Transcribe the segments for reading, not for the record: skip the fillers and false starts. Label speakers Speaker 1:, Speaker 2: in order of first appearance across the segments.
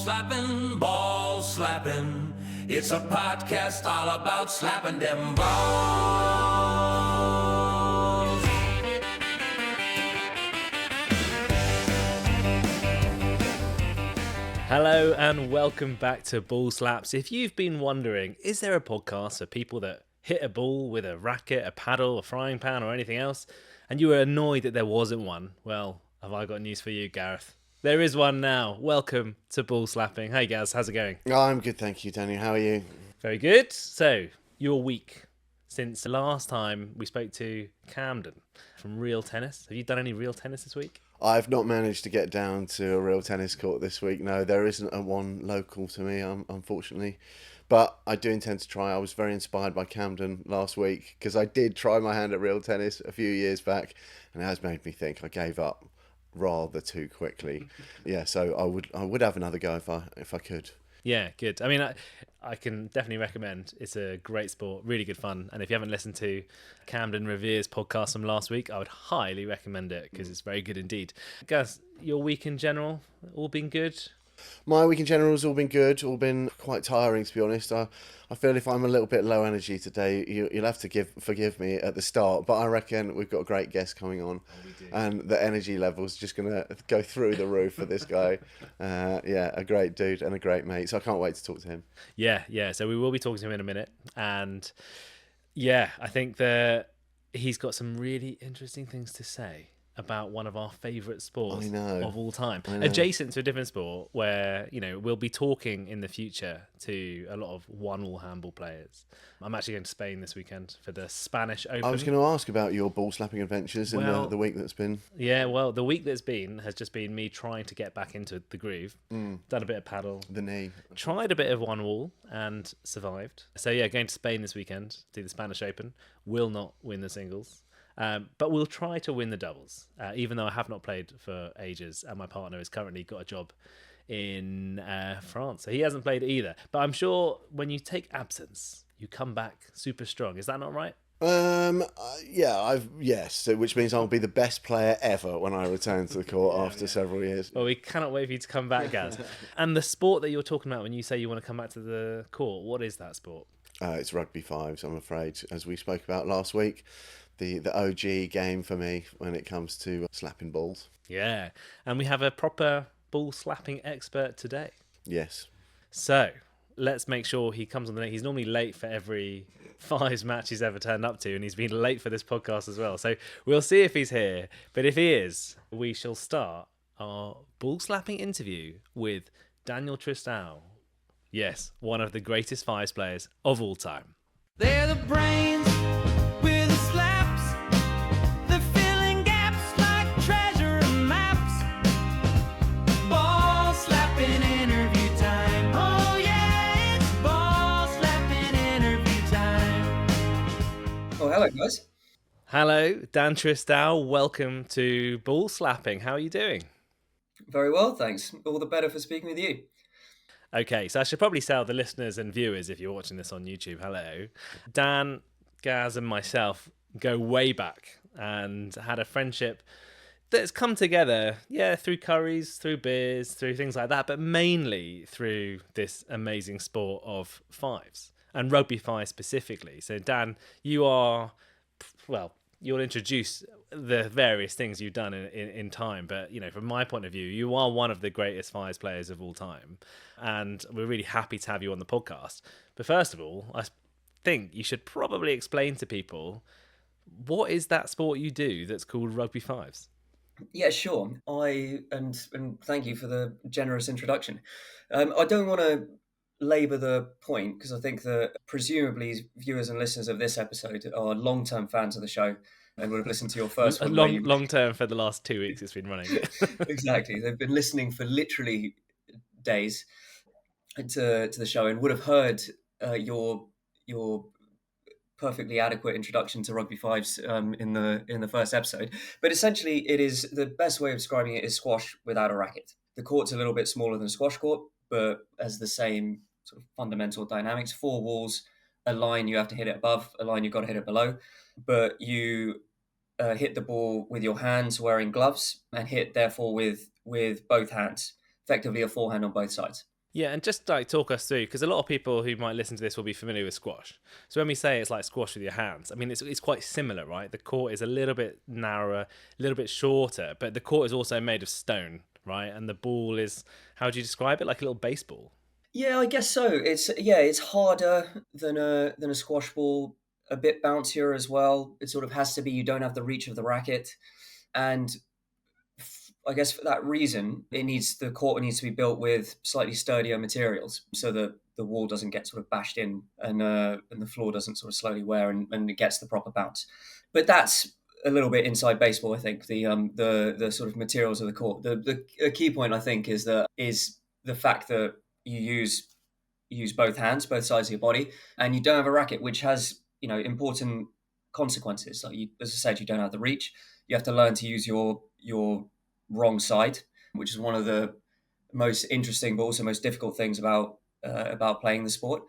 Speaker 1: ball slapping. It's a podcast all about slapping them balls.
Speaker 2: Hello and welcome back to Ball Slaps. If you've been wondering, is there a podcast for people that hit a ball with a racket, a paddle, a frying pan or anything else, and you were annoyed that there wasn't one? Well, have I got news for you, Gareth? There is one now. Welcome to Ball Slapping. Hey, Gaz, how's it going?
Speaker 3: Oh, I'm good, thank you, Daniel. How are you?
Speaker 2: Very good. So, your week since the last time we spoke to Camden from Real Tennis. Have you done any real tennis this week?
Speaker 3: I've not managed to get down to a real tennis court this week. No, there isn't a one local to me, unfortunately. But I do intend to try. I was very inspired by Camden last week because I did try my hand at real tennis a few years back, and it has made me think I gave up rather too quickly. Yeah, so I would have another go if I could.
Speaker 2: Yeah, good. I mean, I can definitely recommend. It's a great sport, really good fun. And if you haven't listened to Camden Revere's podcast from last week, I would highly recommend it because it's very good indeed. Guys, your week in general, all been good?
Speaker 3: My week in general has all been good, all been quite tiring, to be honest. I feel if I'm a little bit low energy today, you'll have to forgive me at the start, but I reckon we've got a great guest coming on, and the energy level's just going to go through the roof for this guy. Yeah, a great dude and a great mate, so I can't wait to talk to him.
Speaker 2: Yeah, so we will be talking to him in a minute, and yeah, I think that he's got some really interesting things to say about one of our favourite sports of all time, adjacent to a different sport where, you know, we'll be talking in the future to a lot of one-all handball players. I'm actually going to Spain this weekend for the Spanish Open.
Speaker 3: I was going to ask about your ball slapping adventures in the week that's been.
Speaker 2: Yeah, well, the week that's been has just been me trying to get back into the groove. Done a bit of paddle.
Speaker 3: The knee.
Speaker 2: Tried a bit of one-all and survived. So yeah, going to Spain this weekend, do the Spanish Open. Will not win the singles. But we'll try to win the doubles, even though I have not played for ages and my partner has currently got a job in France. So he hasn't played either. But I'm sure when you take absence, you come back super strong. Is that not right?
Speaker 3: Yes, which means I'll be the best player ever when I return to the court after several years.
Speaker 2: Well, we cannot wait for you to come back, Gaz. And the sport that you're talking about when you say you want to come back to the court, what is that sport?
Speaker 3: It's Rugby Fives, I'm afraid, as we spoke about last week. The OG game for me when it comes to slapping balls.
Speaker 2: Yeah, and we have a proper ball slapping expert today.
Speaker 3: Yes.
Speaker 2: So let's make sure he comes on the net. He's normally late for every Fives match he's ever turned up to, and he's been late for this podcast as well. So we'll see if he's here. But if he is, we shall start our ball slapping interview with Daniel Tristao. Yes, one of the greatest Fives players of all time.
Speaker 1: They're the brains with the slaps. They're filling gaps like treasure maps. Ball slapping interview time. Oh yeah, it's ball slapping interview time.
Speaker 4: Oh, hello, guys.
Speaker 2: Hello, Dan Tristao. Welcome to Ball Slapping. How are you doing?
Speaker 4: Very well, thanks. All the better for speaking with you.
Speaker 2: Okay, so I should probably tell the listeners and viewers, if you're watching this on YouTube, hello. Dan, Gaz and myself go way back and had a friendship that's come together, through curries, through beers, through things like that, but mainly through this amazing sport of fives, and rugby fives specifically. So Dan, you'll introduce the various things you've done in time, but you know, from my point of view, you are one of the greatest fives players of all time, and we're really happy to have you on the podcast. But first of all, I think you should probably explain to people, what is that sport you do that's called Rugby Fives?
Speaker 4: Yeah, sure. And thank you for the generous introduction. I don't want to labour the point because I think that presumably viewers and listeners of this episode are long-term fans of the show and would have listened to your first one.
Speaker 2: Long term for the last 2 weeks it's been running.
Speaker 4: Exactly. They've been listening for literally days to the show and would have heard your perfectly adequate introduction to Rugby Fives in the first episode. But essentially, it is the best way of describing it is squash without a racket. The court's a little bit smaller than a squash court, but has the same sort of fundamental dynamics. 4 walls, a line you have to hit it above, a line you've got to hit it below. But you hit the ball with your hands wearing gloves and hit, therefore, with both hands. Effectively a forehand on both sides.
Speaker 2: Yeah, and just like talk us through, because a lot of people who might listen to this will be familiar with squash. So when we say it's like squash with your hands, I mean it's quite similar, right? The court is a little bit narrower, a little bit shorter, but the court is also made of stone, right? And the ball is, how do you describe it? Like a little baseball.
Speaker 4: Yeah, I guess so. It's harder than a squash ball, a bit bouncier as well. It sort of has to be. You don't have the reach of the racket, and I guess for that reason, the court needs to be built with slightly sturdier materials so that the wall doesn't get sort of bashed in and the floor doesn't sort of slowly wear and it gets the proper bounce. But that's a little bit inside baseball, I think. The sort of materials of the court. The key point I think is the fact that you use both hands, both sides of your body, and you don't have a racket, which has important consequences. Like as I said, you don't have the reach. You have to learn to use your wrong side, which is one of the most interesting but also most difficult things about playing the sport.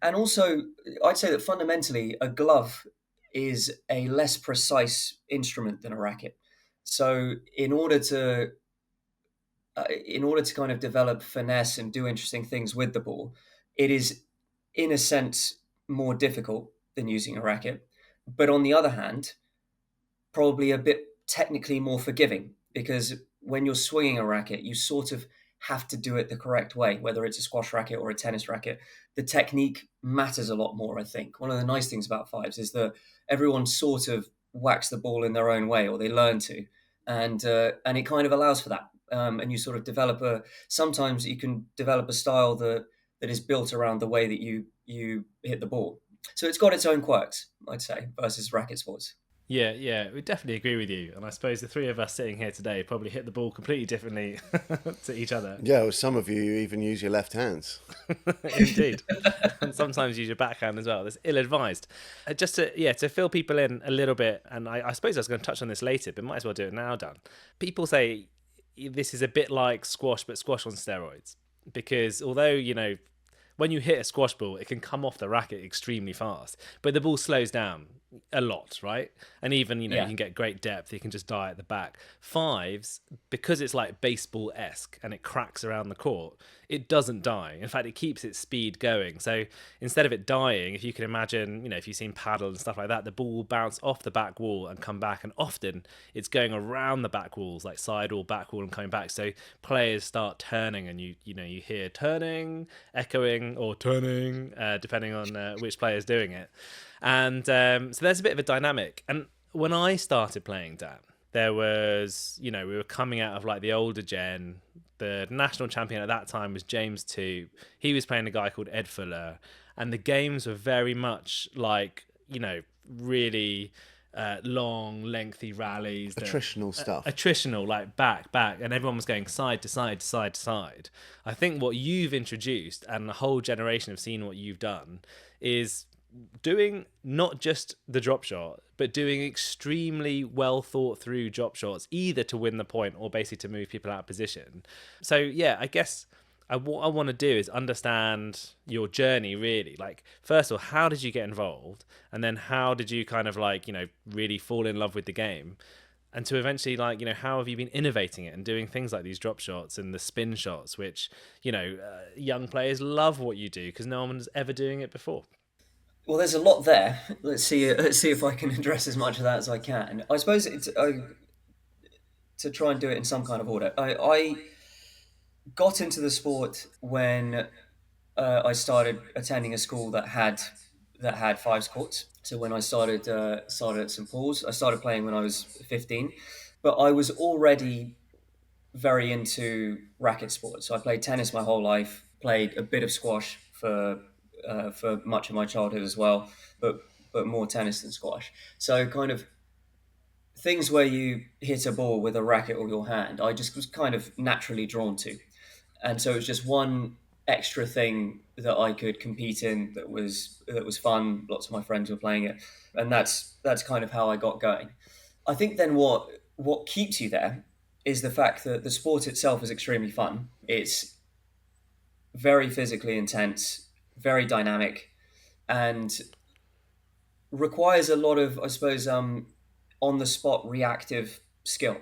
Speaker 4: And also, I'd say that fundamentally, a glove is a less precise instrument than a racket. So, in order to kind of develop finesse and do interesting things with the ball, it is, in a sense, more difficult than using a racket. But on the other hand, probably a bit technically more forgiving because when you're swinging a racket, you sort of have to do it the correct way, whether it's a squash racket or a tennis racket. The technique matters a lot more, I think. One of the nice things about fives is that everyone sort of whacks the ball in their own way, or they learn to, and it kind of allows for that. And you sort of sometimes you can develop a style that is built around the way that you hit the ball. So it's got its own quirks, I'd say, versus racket sports.
Speaker 2: Yeah, yeah, we definitely agree with you. And I suppose the three of us sitting here today probably hit the ball completely differently to each other.
Speaker 3: Yeah, well, some of you even use your left hands.
Speaker 2: Indeed. And sometimes use your backhand as well. That's ill-advised. Just to fill people in a little bit, and I suppose I was going to touch on this later, but might as well do it now, Dan. People say this is a bit like squash, but squash on steroids. Because although, when you hit a squash ball, it can come off the racket extremely fast, but the ball slows down a lot, right? And even, you can get great depth. You can just die at the back. Fives, because it's like baseball-esque and it cracks around the court, it doesn't die. In fact, it keeps its speed going. So instead of it dying, if you can imagine, if you've seen paddle and stuff like that, the ball will bounce off the back wall and come back. And often it's going around the back walls, like side wall, back wall, and coming back. So players start turning, and you hear turning, echoing, or turning, depending on which player is doing it. And so there's a bit of a dynamic. And when I started playing, Dan, there was, we were coming out of like the older gen. The national champion at that time was James Two. He was playing a guy called Ed Fuller. And the games were very much like, really long, lengthy rallies.
Speaker 3: Attritional stuff.
Speaker 2: Attritional, like back. And everyone was going side to side to side to side. I think what you've introduced, and the whole generation have seen what you've done, is doing not just the drop shot, but doing extremely well thought through drop shots, either to win the point or basically to move people out of position. So yeah, I guess what I want to do is understand your journey, really. Like, first of all, how did you get involved? And then how did you kind of like, really fall in love with the game? And to eventually, like, how have you been innovating it and doing things like these drop shots and the spin shots, which, young players love what you do because no one was ever doing it before.
Speaker 4: Well, there's a lot there. Let's see if I can address as much of that as I can. I suppose it's to try and do it in some kind of order. I got into the sport when I started attending a school that had fives courts. So when I started at St Paul's, I started playing when I was 15, but I was already very into racket sports. So I played tennis my whole life, played a bit of squash for much of my childhood as well, but more tennis than squash. So kind of things where you hit a ball with a racket or your hand, I just was kind of naturally drawn to, and so it was just one extra thing that I could compete in that was fun. Lots of my friends were playing it, and that's kind of how I got going. I think then what keeps you there is the fact that the sport itself is extremely fun. It's very physically intense, very dynamic, and requires a lot of, I suppose, on the spot reactive skill,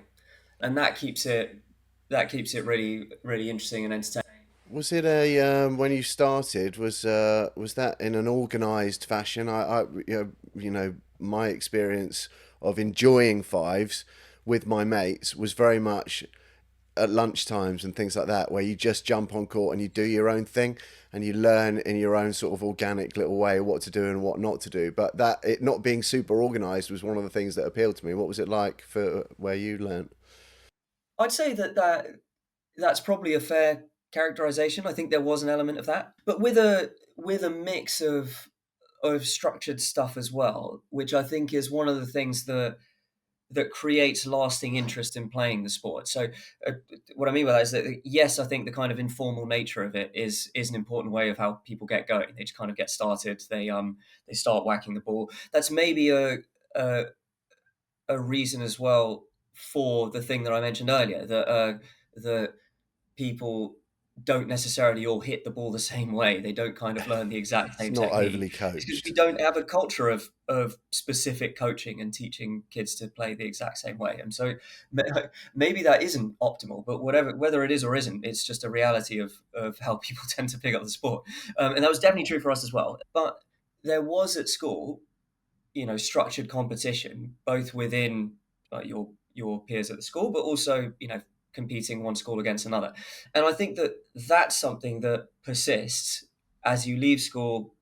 Speaker 4: and that keeps it really really interesting and entertaining.
Speaker 3: Was it a when you started? Was that in an organised fashion? You know, my experience of enjoying fives with my mates was very much at lunch times and things like that, where you just jump on court and you do your own thing and you learn in your own sort of organic little way what to do and what not to do. But that it not being super organised was one of the things that appealed to me. What was it like for where you learnt?
Speaker 4: I'd say that's probably a fair characterization. I think there was an element of that, but with a mix of structured stuff as well, which I think is one of the things that creates lasting interest in playing the sport. So, uh, what I mean by that is that yes, I think the kind of informal nature of it is an important way of how people get going. They just kind of get started. They start whacking the ball. That's maybe a a reason as well for the thing that I mentioned earlier that people don't necessarily all hit the ball the same way. They don't kind of learn the exact
Speaker 3: It's
Speaker 4: same
Speaker 3: not
Speaker 4: technique.
Speaker 3: overly
Speaker 4: It's because we
Speaker 3: coached.
Speaker 4: don't have a culture of specific coaching and teaching kids to play the exact same way. And so maybe that isn't optimal, but whether it is or isn't, it's just a reality of how people tend to pick up the sport. And that was definitely true for us as well. But there was at school, structured competition, both within your peers at the school, but also, competing one school against another. And I think that that's something that persists as you leave school,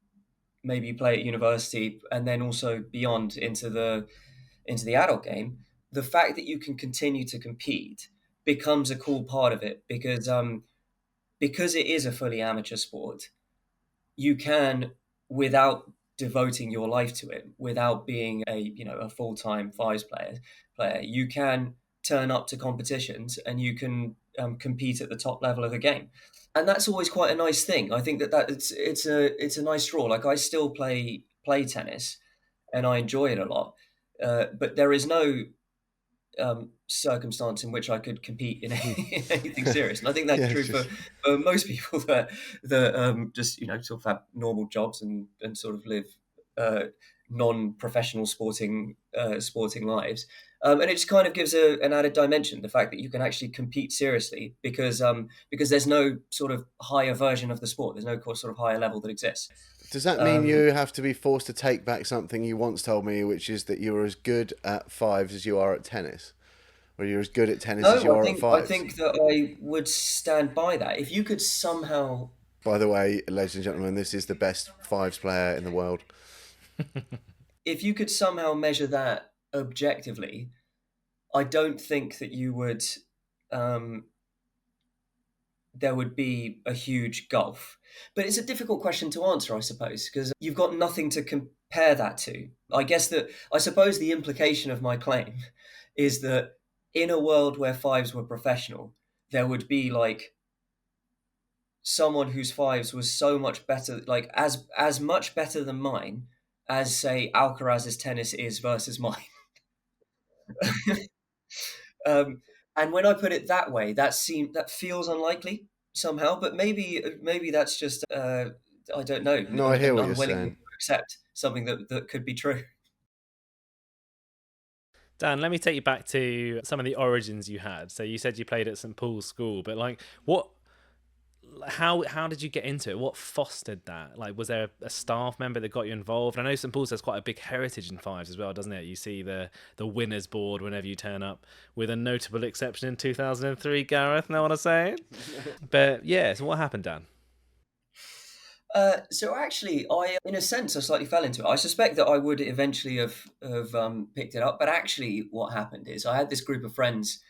Speaker 4: maybe you play at university, and then also beyond into the adult game. The fact that you can continue to compete becomes a cool part of it because it is a fully amateur sport. You can, without devoting your life to it, without being a full-time fives player, you can turn up to competitions and you can compete at the top level of the game, and that's always quite a nice thing. I think that it's a nice draw. Like, I still play tennis and I enjoy it a lot, but there is no circumstance in which I could compete in, in anything serious. And I think that's
Speaker 3: Yeah, it's
Speaker 4: true
Speaker 3: just
Speaker 4: for most people that just sort of have normal jobs and sort of live non-professional sporting lives. And it just kind of gives an added dimension, the fact that you can actually compete seriously because there's no sort of higher version of the sport. There's no sort of higher level that exists.
Speaker 3: does that mean
Speaker 4: Um,
Speaker 3: you have to be forced to take back something you once told me, which is that you're as good at fives as you are at tennis? Or you're as good at tennis as
Speaker 4: no,
Speaker 3: you
Speaker 4: I
Speaker 3: are at
Speaker 4: think I
Speaker 3: fives?
Speaker 4: think that I would stand by that. If you could somehow
Speaker 3: By the way, ladies and gentlemen, this is the best fives player in the world.
Speaker 4: if you could somehow measure that objectively, I don't think that you would. Um, there would be a huge gulf. But it's a difficult question to answer, I suppose, because you've got nothing to compare that to. I suppose the implication of my claim is that in a world where fives were professional, there would be like someone whose fives was so much better, like as much better than mine as say Alcaraz's tennis is versus mine. Um, and when I put it that way, that feels unlikely somehow. But maybe that's just I don't know,
Speaker 3: No, I hear
Speaker 4: an
Speaker 3: what you're
Speaker 4: unwillingness
Speaker 3: saying.
Speaker 4: to accept something that could be true.
Speaker 2: Dan, let me take you back to some of the origins you had. So you said you played at St Paul's School, but like, how did you get into it? What fostered that? Like, was there a staff member that got you involved? I know St Paul's has quite a big heritage in fives as well, doesn't it? You see the winners board whenever you turn up, with a notable exception in 2003. Gareth, know what I'm saying? But yeah, so what happened, Dan?
Speaker 4: So actually, in a sense, I slightly fell into it. I suspect that I would eventually have picked it up, but actually, what happened is I had this group of friends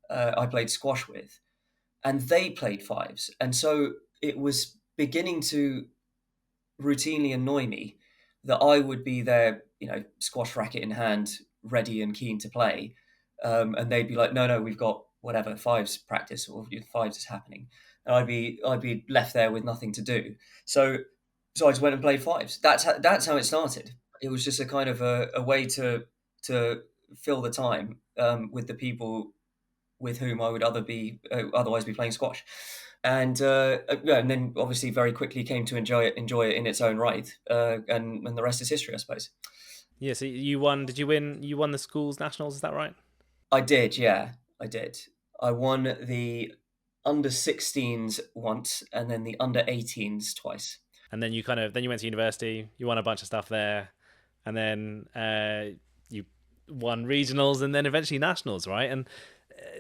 Speaker 4: I played squash with, and they played fives, and so it was beginning to routinely annoy me that I would be there, squash racket in hand, ready and keen to play, and they'd be like, "No, no, we've got whatever fives practice or fives is happening," and I'd be left there with nothing to do. So, so I just went and played fives. That's how it started. It was just a kind of a way to fill the time with the people with whom I would otherwise be playing squash. Yeah, and then obviously very quickly came to enjoy it in its own right, and the rest is history, I suppose.
Speaker 2: Yeah, so you won. Did you win? You won the school's nationals. Is that right?
Speaker 4: I did, yeah, I did. I won the under 16s once, and then the under 18s twice.
Speaker 2: And then you went to university, you won a bunch of stuff there, and then you won regionals and then eventually nationals, right? And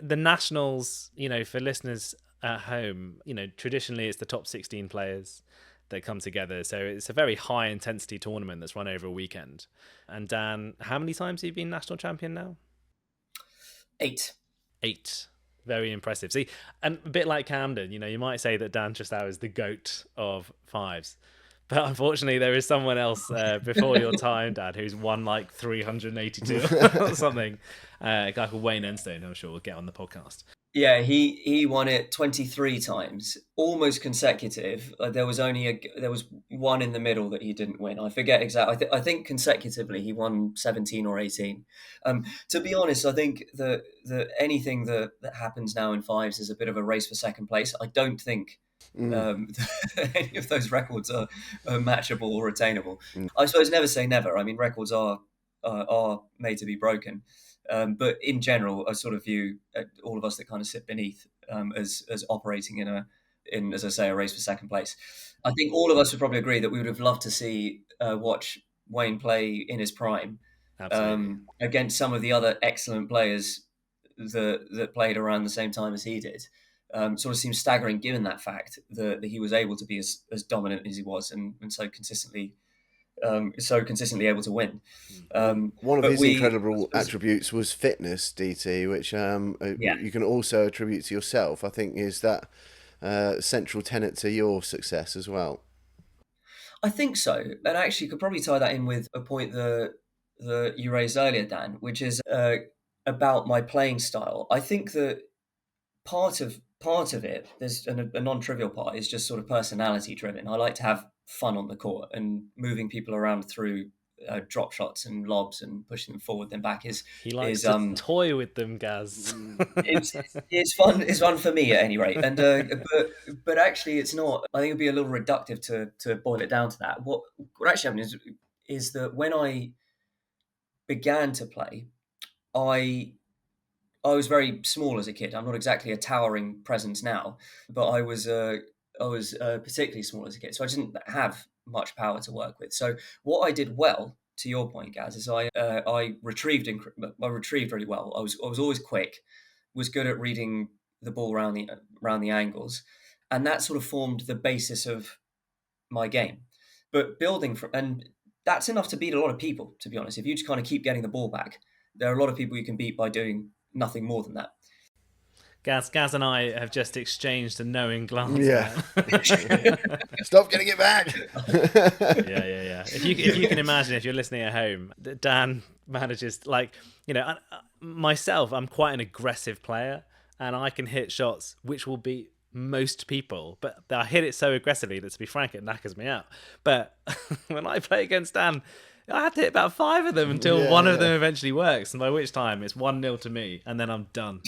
Speaker 2: the nationals, for listeners at home, traditionally it's the top 16 players that come together. So it's a very high intensity tournament that's run over a weekend. And Dan, how many times have you been national champion now?
Speaker 4: 8.
Speaker 2: Very impressive. See, and a bit like Camden, you might say that Dan Tristao is the GOAT of fives. But unfortunately, there is someone else before your time, Dad, who's won like 382 or something. A guy called Wayne Enstone, who I'm sure we'll get on the podcast.
Speaker 4: Yeah, he won it 23 times, almost consecutive. There was one in the middle that he didn't win. I forget exactly. I think consecutively he won 17 or 18. To be honest, I think that anything that happens now in fives is a bit of a race for second place. I don't think any of those records are matchable or attainable. I suppose never say never. I mean, records are made to be broken. But in general, I sort of view all of us that kind of sit beneath as operating in, as I say, a race for second place. I think all of us would probably agree that we would have loved to watch Wayne play in his prime against some of the other excellent players that played around the same time as he did. Sort of seems staggering given that fact that he was able to be as dominant as he was and so consistently able to win.
Speaker 3: One of his incredible attributes was fitness, DT, which you can also attribute to yourself. I think is that central tenet to your success as well.
Speaker 4: I think so, and actually could probably tie that in with a point that you raised earlier, Dan, which is about my playing style. I think that part of it, there's a non-trivial part, is just sort of personality driven. I like to have fun on the court, and moving people around through drop shots and lobs and pushing them forward then back
Speaker 2: he likes to toy with them, Gaz.
Speaker 4: it's fun. It's fun for me at any rate. And but actually, it's not. I think it'd be a little reductive to boil it down to that. What actually happened is that when I began to play, I was very small as a kid. I'm not exactly a towering presence now, but I was particularly small as a kid, so I didn't have much power to work with. So what I did well, to your point, Gaz, is I retrieved really well. I was always quick, was good at reading the ball around the angles, and that sort of formed the basis of my game. But and that's enough to beat a lot of people, to be honest. If you just kind of keep getting the ball back, there are a lot of people you can beat by doing nothing more than that.
Speaker 2: Gaz and I have just exchanged a knowing glance.
Speaker 3: Yeah. Stop getting it back.
Speaker 2: Yeah. If you can imagine, if you're listening at home, Dan manages, myself, I'm quite an aggressive player, and I can hit shots which will beat most people, but I hit it so aggressively that, to be frank, it knackers me out. But when I play against Dan, I had to hit about 5 of them until one of them eventually works, and by which time it's 1-0 to me, and then I'm done.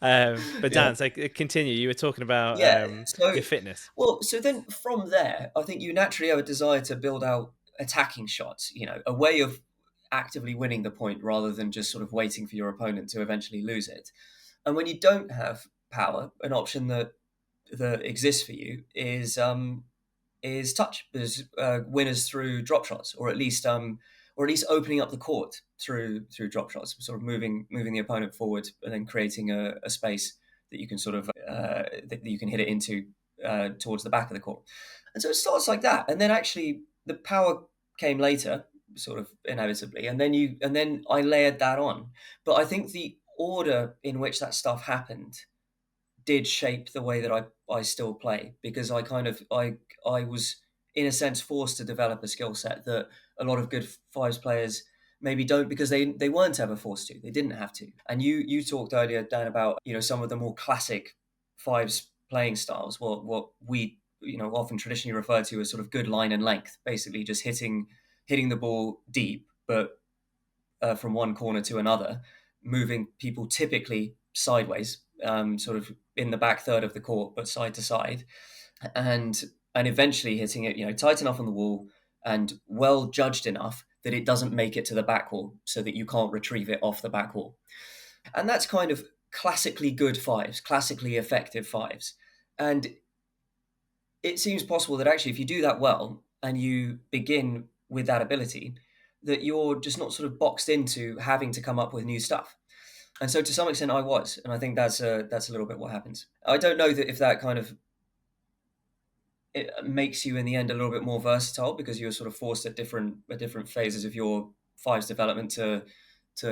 Speaker 2: But Dan, so continue. You were talking about your fitness.
Speaker 4: Well, so then from there, I think you naturally have a desire to build out attacking shots, a way of actively winning the point rather than just sort of waiting for your opponent to eventually lose it. And when you don't have power, an option that exists for you is touch. There's winners through drop shots, or at least opening up the court through drop shots, sort of moving the opponent forward and then creating a space that you can sort of that you can hit it into towards the back of the court. And so it starts like that, and then actually the power came later, sort of inevitably, and then I layered that on. But I think the order in which that stuff happened did shape the way that I still play, because I was in a sense forced to develop a skill set that a lot of good fives players maybe don't, because they weren't ever forced to. They didn't have to. And you talked earlier, Dan, about some of the more classic fives playing styles. What we often traditionally refer to as sort of good line and length, basically just hitting the ball deep, but from one corner to another, moving people typically sideways, sort of in the back third of the court, but side to side, and eventually hitting it, tight enough on the wall and well judged enough that it doesn't make it to the back wall, so that you can't retrieve it off the back wall. And that's kind of classically good fives, classically effective fives. And it seems possible that actually if you do that well and you begin with that ability, that you're just not sort of boxed into having to come up with new stuff. And so to some extent I was, and I think that's a little bit what happens. I don't know that if that kind of it makes you in the end a little bit more versatile, because you're sort of forced at different phases of your fives development to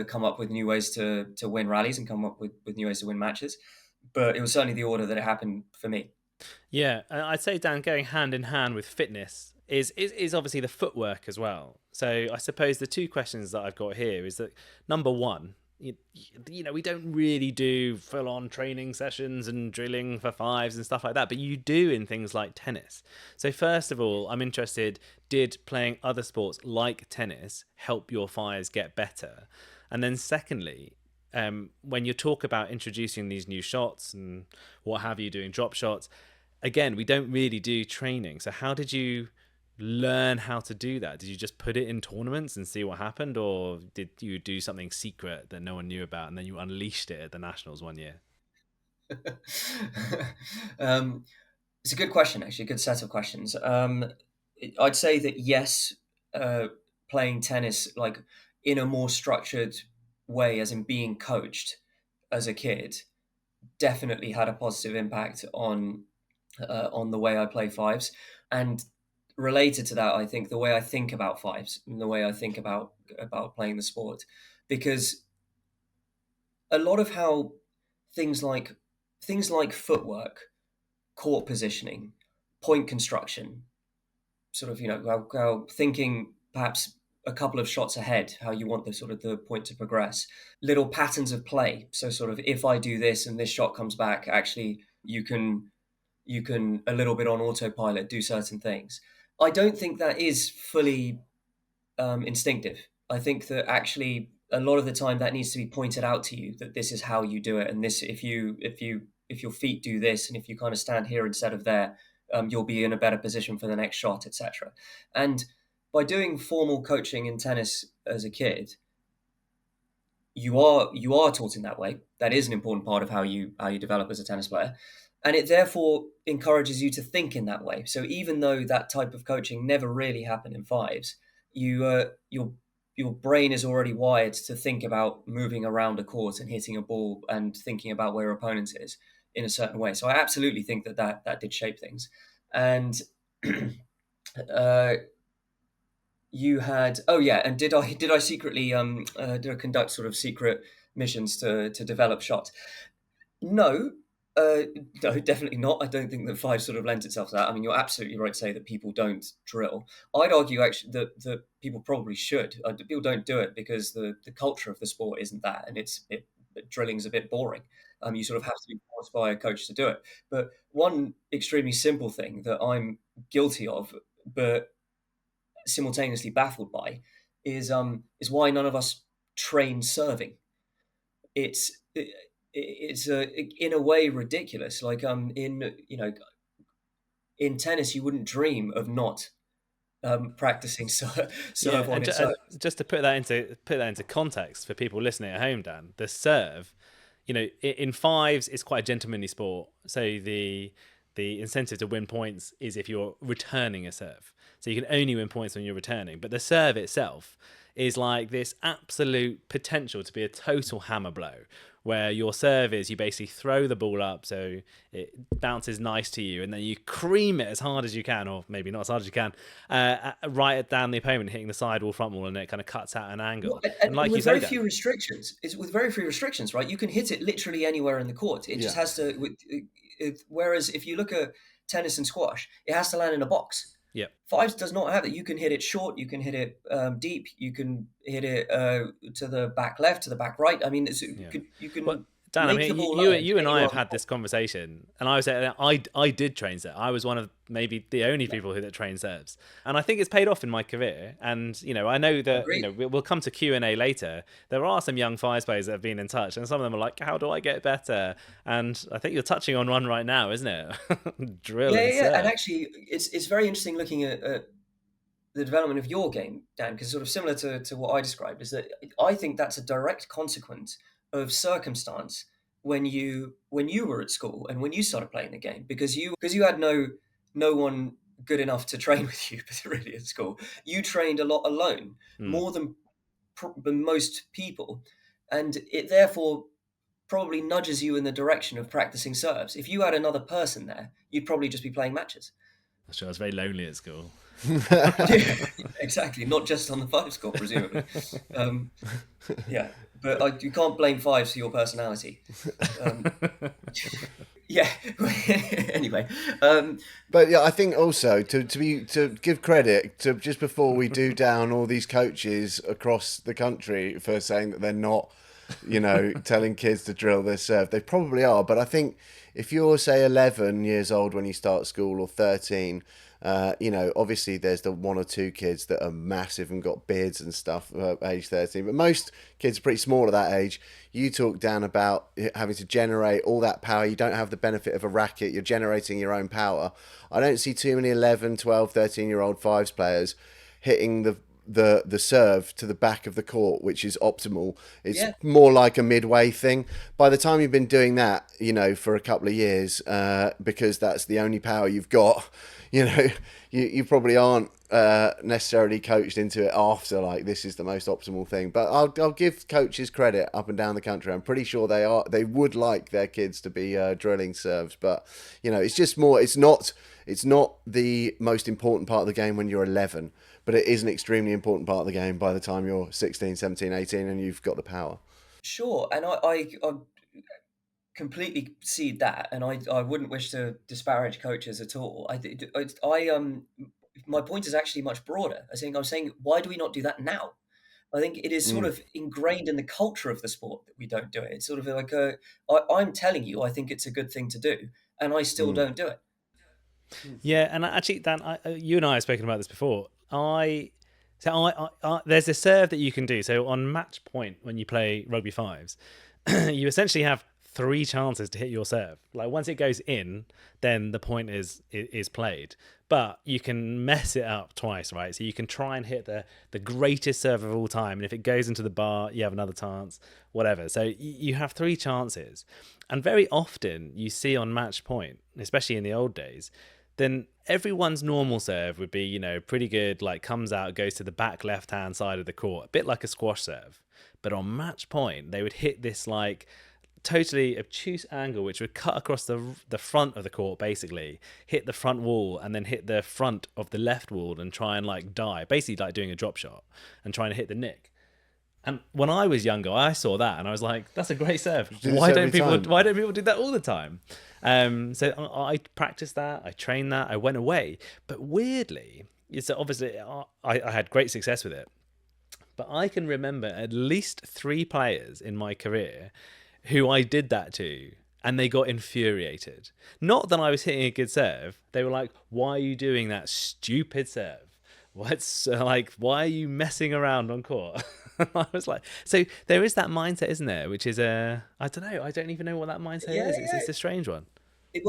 Speaker 4: come up with new ways to win rallies and come up with new ways to win matches. But it was certainly the order that it happened for me.
Speaker 2: Yeah, and I'd say, Dan, going hand in hand with fitness is obviously the footwork as well. So I suppose the two questions that I've got here is that, number one, you know, we don't really do full-on training sessions and drilling for fives and stuff like that, but you do in things like tennis. So first of all, I'm interested, did playing other sports like tennis help your fives get better? And then secondly, when you talk about introducing these new shots and what have you, doing drop shots, again, we don't really do training. So how did you learn how to do that? Did you just put it in tournaments and see what happened, or did you do something secret that no one knew about and then you unleashed it at the Nationals one year?
Speaker 4: It's a good question, actually, a good set of questions. I'd say that yes, playing tennis like in a more structured way, as in being coached as a kid, definitely had a positive impact on the way I play fives. And related to that, I think the way I think about fives and the way I think about playing the sport, because a lot of how things like footwork, court positioning, point construction, sort of, you know, how thinking perhaps a couple of shots ahead, how you want the sort of the point to progress, little patterns of play. So sort of, if I do this and this shot comes back, actually you can a little bit on autopilot do certain things. I don't think that is fully instinctive. I think that actually a lot of the time that needs to be pointed out to you, that this is how you do it, and this, if your feet do this, and if you kind of stand here instead of there, you'll be in a better position for the next shot, etc. And by doing formal coaching in tennis as a kid, you are taught in that way. That is an important part of how you develop as a tennis player, and it therefore encourages you to think in that way. So even though that type of coaching never really happened in fives, your brain is already wired to think about moving around a court and hitting a ball and thinking about where your opponent is in a certain way. So I absolutely think that did shape things. And you had, oh yeah, and did I secretly did I conduct sort of secret missions to develop shots? No, no, definitely not. I don't think that five sort of lent itself to that. I mean, you're absolutely right to say that people don't drill. I'd argue actually that people probably should. People don't do it because the culture of the sport isn't that, and drilling's a bit boring. You sort of have to be forced by a coach to do it. But one extremely simple thing that I'm guilty of, but simultaneously baffled by, is why none of us train serving. It's in a way ridiculous. Like in tennis, you wouldn't dream of not practicing serve on
Speaker 2: and
Speaker 4: its own.
Speaker 2: just to put that into context for people listening at home, Dan, the serve, you know, in fives, it's quite a gentlemanly sport. So the incentive to win points is if you're returning a serve. So you can only win points when you're returning. But the serve itself is like this absolute potential to be a total hammer blow, where your serve is you basically throw the ball up so it bounces nice to you, and then you cream it as hard as you can, or maybe not as hard as you can, right down the opponent, hitting the sidewall, front wall, and it kind of cuts out an angle.
Speaker 4: Well,
Speaker 2: and like
Speaker 4: with
Speaker 2: you say,
Speaker 4: very
Speaker 2: Dan,
Speaker 4: few restrictions, it's with very few restrictions, right? You can hit it literally anywhere in the court. It just has to. Whereas if you look at tennis and squash, it has to land in a box.
Speaker 2: yeah.
Speaker 4: Fives does not have that. You can hit it short, you can hit it deep, you can hit it to the back left, to the back right. I mean, you can.
Speaker 2: Well, Dan, I
Speaker 4: make the
Speaker 2: mean,
Speaker 4: ball
Speaker 2: you
Speaker 4: land
Speaker 2: and I
Speaker 4: anywhere
Speaker 2: have
Speaker 4: on
Speaker 2: had
Speaker 4: the
Speaker 2: this conversation, and I was I did train serve. I was one of maybe the only people that train serves, and I think it's paid off in my career. And you know, I know that
Speaker 4: Agreed.
Speaker 2: you know we'll come to Q&A later. There are some young fives players that have been in touch, and some of them are like, "How do I get better?" And I think you're touching on one right now, isn't it? Drill
Speaker 4: Yeah,
Speaker 2: and
Speaker 4: yeah,
Speaker 2: serve.
Speaker 4: and actually, it's very interesting looking at the development of your game, Dan, because sort of similar to what I described, is that I think that's a direct consequence of circumstance when you were at school and when you started playing the game, because you had no one good enough to train with you really at school. You trained a lot alone, more than most people, and it therefore probably nudges you in the direction of practicing serves. If you had another person there, you'd probably just be playing matches.
Speaker 2: I'm sure I was very lonely at school.
Speaker 4: Yeah, exactly. Not just on the five score, presumably. Yeah, but you can't blame fives for your personality. Yeah. Anyway,
Speaker 3: But yeah, I think also to give credit to, just before we do down all these coaches across the country for saying that they're not, telling kids to drill their serve. They probably are, but I think if you're, say, 11 years old when you start school, or 13, obviously there's the one or two kids that are massive and got beards and stuff at age 13, but most kids are pretty small at that age. You talk, Dan, about having to generate all that power. You don't have the benefit of a racket. You're generating your own power. I don't see too many 11, 12, 13-year-old fives players hitting the serve to the back of the court, which is optimal. It's more like a midway thing. By the time you've been doing that, for a couple of years, because that's the only power you've got, you probably aren't necessarily coached into it after, like, this is the most optimal thing. But I'll give coaches credit up and down the country. I'm pretty sure they would like their kids to be drilling serves, but it's just more. It's not the most important part of the game when you're 11, but it is an extremely important part of the game by the time you're 16, 17, 18 and you've got the power.
Speaker 4: sure, and I completely see that, and I wouldn't wish to disparage coaches at all. My point is actually much broader. I'm saying, why do we not do that now? I think it is sort of ingrained in the culture of the sport that we don't do it. It's sort of like I'm telling you, I think it's a good thing to do, and I still don't do it.
Speaker 2: Yeah, and actually, Dan, you and I have spoken about this before. There's a serve that you can do. So on match point, when you play Rugby Fives, you essentially have 3 chances to hit your serve. Like, once it goes in, then the point is played. But you can mess it up twice, right? So you can try and hit the greatest serve of all time, and if it goes into the bar, you have another chance, whatever. So you have 3 chances. And very often you see on match point, especially in the old days, then everyone's normal serve would be, pretty good, like, comes out, goes to the back left-hand side of the court, a bit like a squash serve. But on match point, they would hit this, like, totally obtuse angle, which would cut across the front of the court, basically, hit the front wall, and then hit the front of the left wall and try and, like, dive, basically like doing a drop shot and trying to hit the nick. And when I was younger, I saw that and I was like, that's a great serve. Why don't people do that all the time? So I practiced that, I trained that, I went away. But weirdly, so obviously I had great success with it. But I can remember at least 3 players in my career who I did that to, and they got infuriated. Not that I was hitting a good serve. They were like, why are you doing that stupid serve? Why are you messing around on court? I was like, so there is that mindset, isn't there? Which is I don't know. I don't even know what that mindset is. It's a strange one.
Speaker 4: I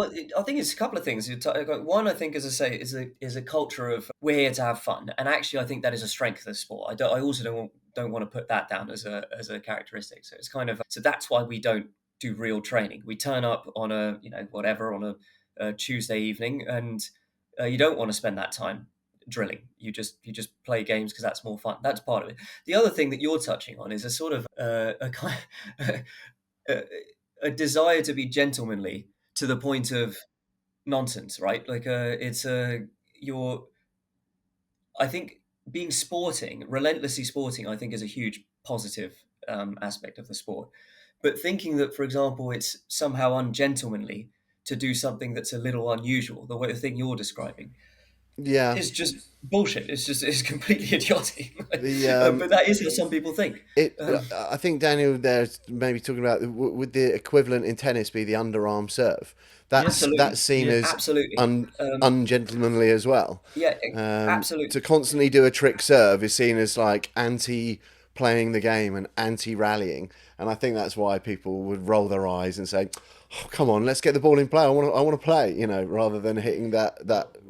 Speaker 4: think it's a couple of things. One, I think, as I say, is a culture of we're here to have fun, and actually, I think that is a strength of the sport. I also don't want to put that down as a characteristic. So it's kind of that's why we don't do real training. We turn up on on a Tuesday evening, and you don't want to spend that time drilling. You just play games because that's more fun. That's part of it. The other thing that you're touching on is a sort of a kind a desire to be gentlemanly to the point of nonsense, right? Like I think being sporting, relentlessly sporting, I think is a huge positive aspect of the sport. But thinking that, for example, it's somehow ungentlemanly to do something that's a little unusual, the thing you're describing,
Speaker 3: Yeah.
Speaker 4: is just bullshit. It's completely idiotic.
Speaker 3: The
Speaker 4: but that is how some people think.
Speaker 3: I think Daniel there's maybe talking about, would the equivalent in tennis be the underarm serve? That's seen as
Speaker 4: absolutely
Speaker 3: ungentlemanly as well.
Speaker 4: Yeah, absolutely.
Speaker 3: To constantly do a trick serve is seen as like anti-playing the game and anti-rallying, and I think that's why people would roll their eyes and say, "Oh, come on, let's get the ball in play. I want to play," rather than hitting that.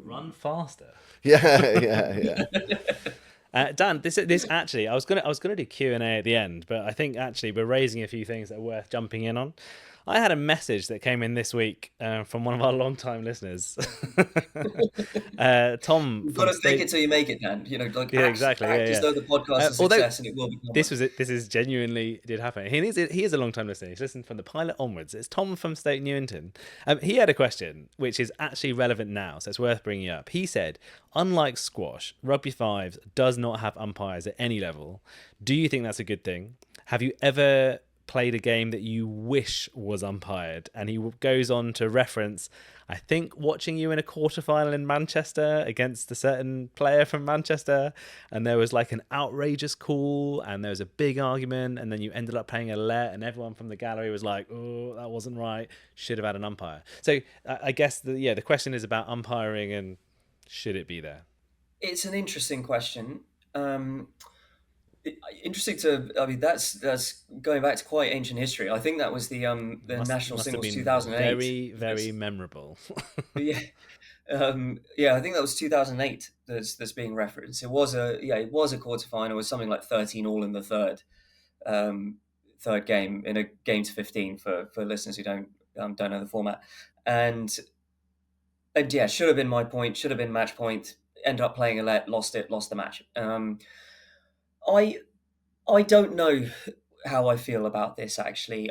Speaker 2: Run faster.
Speaker 3: Yeah.
Speaker 2: Dan, this actually, I was gonna do Q&A at the end, but I think actually we're raising a few things that are worth jumping in on. I had a message that came in this week from one of our long-time listeners, Tom
Speaker 4: You've got
Speaker 2: from
Speaker 4: to fake it
Speaker 2: State.
Speaker 4: till you make it, Dan. Like
Speaker 2: Yeah, exactly.
Speaker 4: act
Speaker 2: Yeah,
Speaker 4: as
Speaker 2: yeah.
Speaker 4: though the podcast is a
Speaker 2: Although
Speaker 4: success and it will become
Speaker 2: this
Speaker 4: one.
Speaker 2: this is genuinely did happen. He is a long time listener. He's listened from the pilot onwards. It's Tom from Stoke Newington. He had a question which is actually relevant now, so it's worth bringing up. He said, unlike squash, Rugby Fives does not have umpires at any level. Do you think that's a good thing? Have you ever played a game that you wish was umpired? And he goes on to reference, I think, watching you in a quarterfinal in Manchester against a certain player from Manchester, and there was like an outrageous call and there was a big argument, and then you ended up playing a let and everyone from the gallery was like, oh, that wasn't right, should have had an umpire. So I guess the question is about umpiring and should it be there?
Speaker 4: It's an interesting question. Interesting to, I mean, that's going back to quite ancient history. I think that was the national
Speaker 2: Must have
Speaker 4: singles
Speaker 2: been
Speaker 4: 2008.
Speaker 2: very, very memorable.
Speaker 4: Yeah, I think that was 2008 that's being referenced. It was a quarterfinal. It was something like 13 all in the third game in a game to 15 for listeners who don't know the format, and yeah, should have been my point. Should have been match point. End up playing a let, lost the match. I I don't know how I feel about this actually.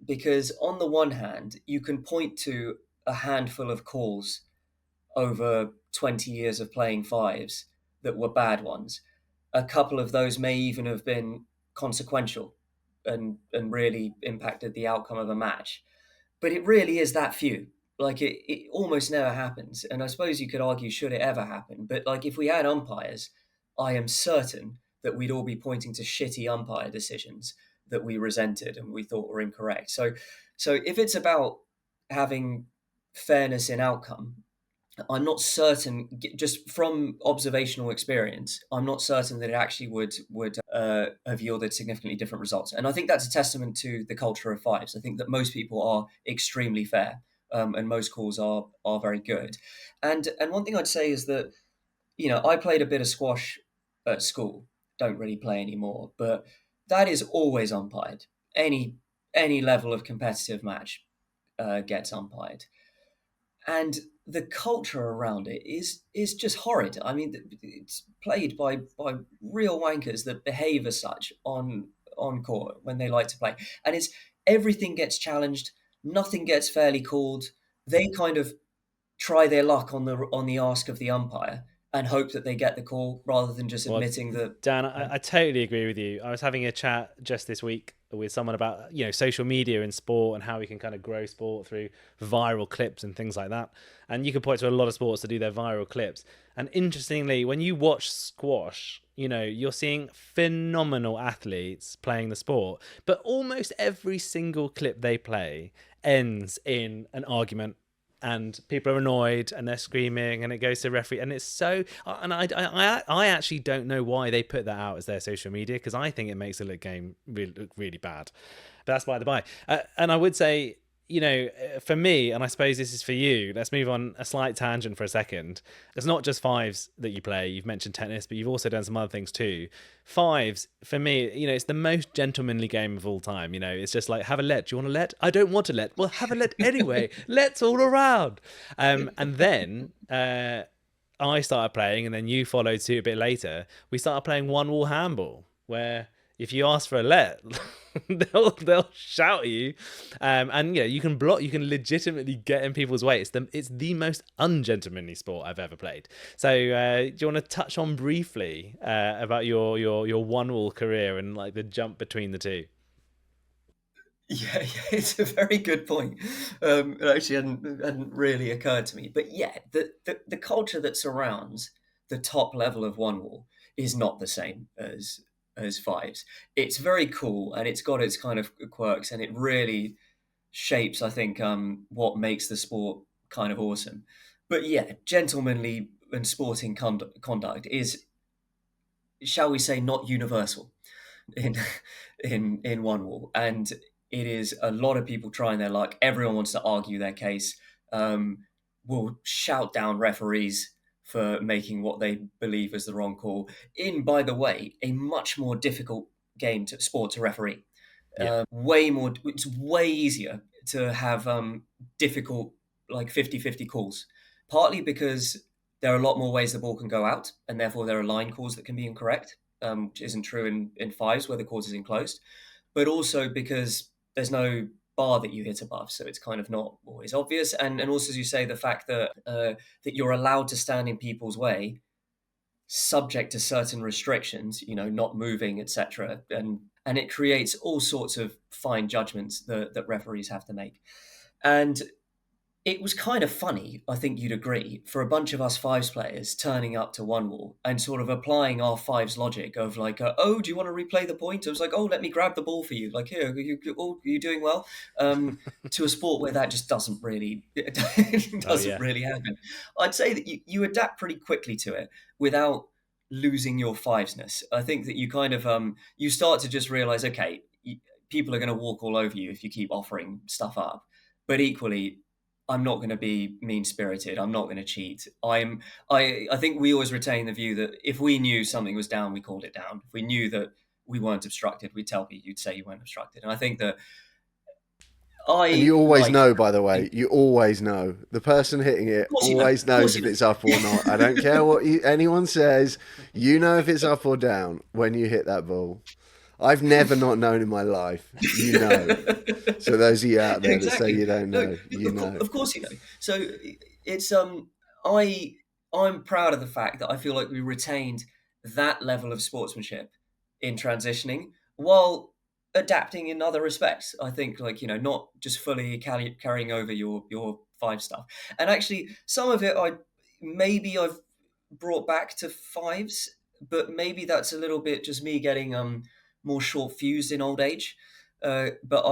Speaker 4: Because on the one hand, you can point to a handful of calls over 20 years of playing fives that were bad ones. A couple of those may even have been consequential and really impacted the outcome of a match. But it really is that few. Like it almost never happens. And I suppose you could argue, should it ever happen? But like if we had umpires, I am certain that we'd all be pointing to shitty umpire decisions that we resented and we thought were incorrect. So if it's about having fairness in outcome, I'm not certain, just from observational experience, I'm not certain that it actually would have yielded significantly different results. And I think that's a testament to the culture of fives. I think that most people are extremely fair, and most calls are very good. And one thing I'd say is that I played a bit of squash at school. Don't really play anymore, but that is always umpired. Any level of competitive match gets umpired, and the culture around it is just horrid. I mean, it's played by real wankers that behave as such on court when they like to play, and it's everything gets challenged, nothing gets fairly called. They kind of try their luck on the ask of the umpire and hope that they get the call rather than just
Speaker 2: Well,
Speaker 4: admitting that.
Speaker 2: Dan, I totally agree with you. I was having a chat just this week with someone about social media in sport and how we can kind of grow sport through viral clips and things like that. And you can point to a lot of sports to do their viral clips. And interestingly, when you watch squash, you're seeing phenomenal athletes playing the sport, but almost every single clip they play ends in an argument and people are annoyed and they're screaming and it goes to referee, and it's so, and I actually don't know why they put that out as their social media, because I think it makes the game look really bad, but that's by the by. And I would say, for me, and I suppose this is for you, let's move on a slight tangent for a second. It's not just fives that you play. You've mentioned tennis, but you've also done some other things too. Fives, for me, it's the most gentlemanly game of all time. It's just like, have a let. Do you want a let? I don't want a let. Well, have a let anyway. Let's all around. And then I started playing, and then you followed suit a bit later. We started playing one wall handball, where if you ask for a let, they'll shout at you, and you can block. You can legitimately get in people's way. It's the most ungentlemanly sport I've ever played. So, do you want to touch on briefly about your one wall career and like the jump between the two?
Speaker 4: Yeah, it's a very good point. It actually hadn't really occurred to me. But yeah, the culture that surrounds the top level of one wall is not the same as fives. It's very cool and it's got its kind of quirks, and it really shapes, I think, what makes the sport kind of awesome. But yeah, gentlemanly and sporting conduct is, shall we say, not universal in in one wall, and it is a lot of people trying their luck. Everyone wants to argue their case. Will shout down referees for making what they believe is the wrong call. In, by the way, a much more difficult sport to referee.
Speaker 2: Yeah.
Speaker 4: Way more. It's way easier to have difficult, like 50-50 calls, partly because there are a lot more ways the ball can go out, and therefore there are line calls that can be incorrect, which isn't true in fives where the court is enclosed, but also because there's no bar that you hit above, so it's kind of not always obvious. And also, as you say, the fact that that you're allowed to stand in people's way, subject to certain restrictions, not moving, etc. And it creates all sorts of fine judgments that referees have to make. And it was kind of funny, I think you'd agree, for a bunch of us fives players turning up to one wall and sort of applying our fives logic of like, oh, do you want to replay the point? I was like, oh, let me grab the ball for you. Like, here, are you doing well? To a sport where that just doesn't really really happen. I'd say that you adapt pretty quickly to it without losing your fivesness. I think that you kind of you start to just realize, okay, people are going to walk all over you if you keep offering stuff up, but equally I'm not going to be mean spirited. I'm not going to cheat. I think we always retain the view that if we knew something was down, we called it down. If we knew that we weren't obstructed, we'd tell you. You'd say you weren't obstructed. And I think that
Speaker 3: And you always know, by the way, you always know. The person hitting it always knows if it's up or not. I don't care what anyone says. You know if it's up or down when you hit that ball. I've never not known in my life. You know. So those of you out there that say you don't know, know.
Speaker 4: Of course you know. So it's I'm proud of the fact that I feel like we retained that level of sportsmanship in transitioning while adapting in other respects. I think, like, not just fully carrying over your five stuff. And actually, some of it I've brought back to fives, but maybe that's a little bit just me getting more short fused in old age. But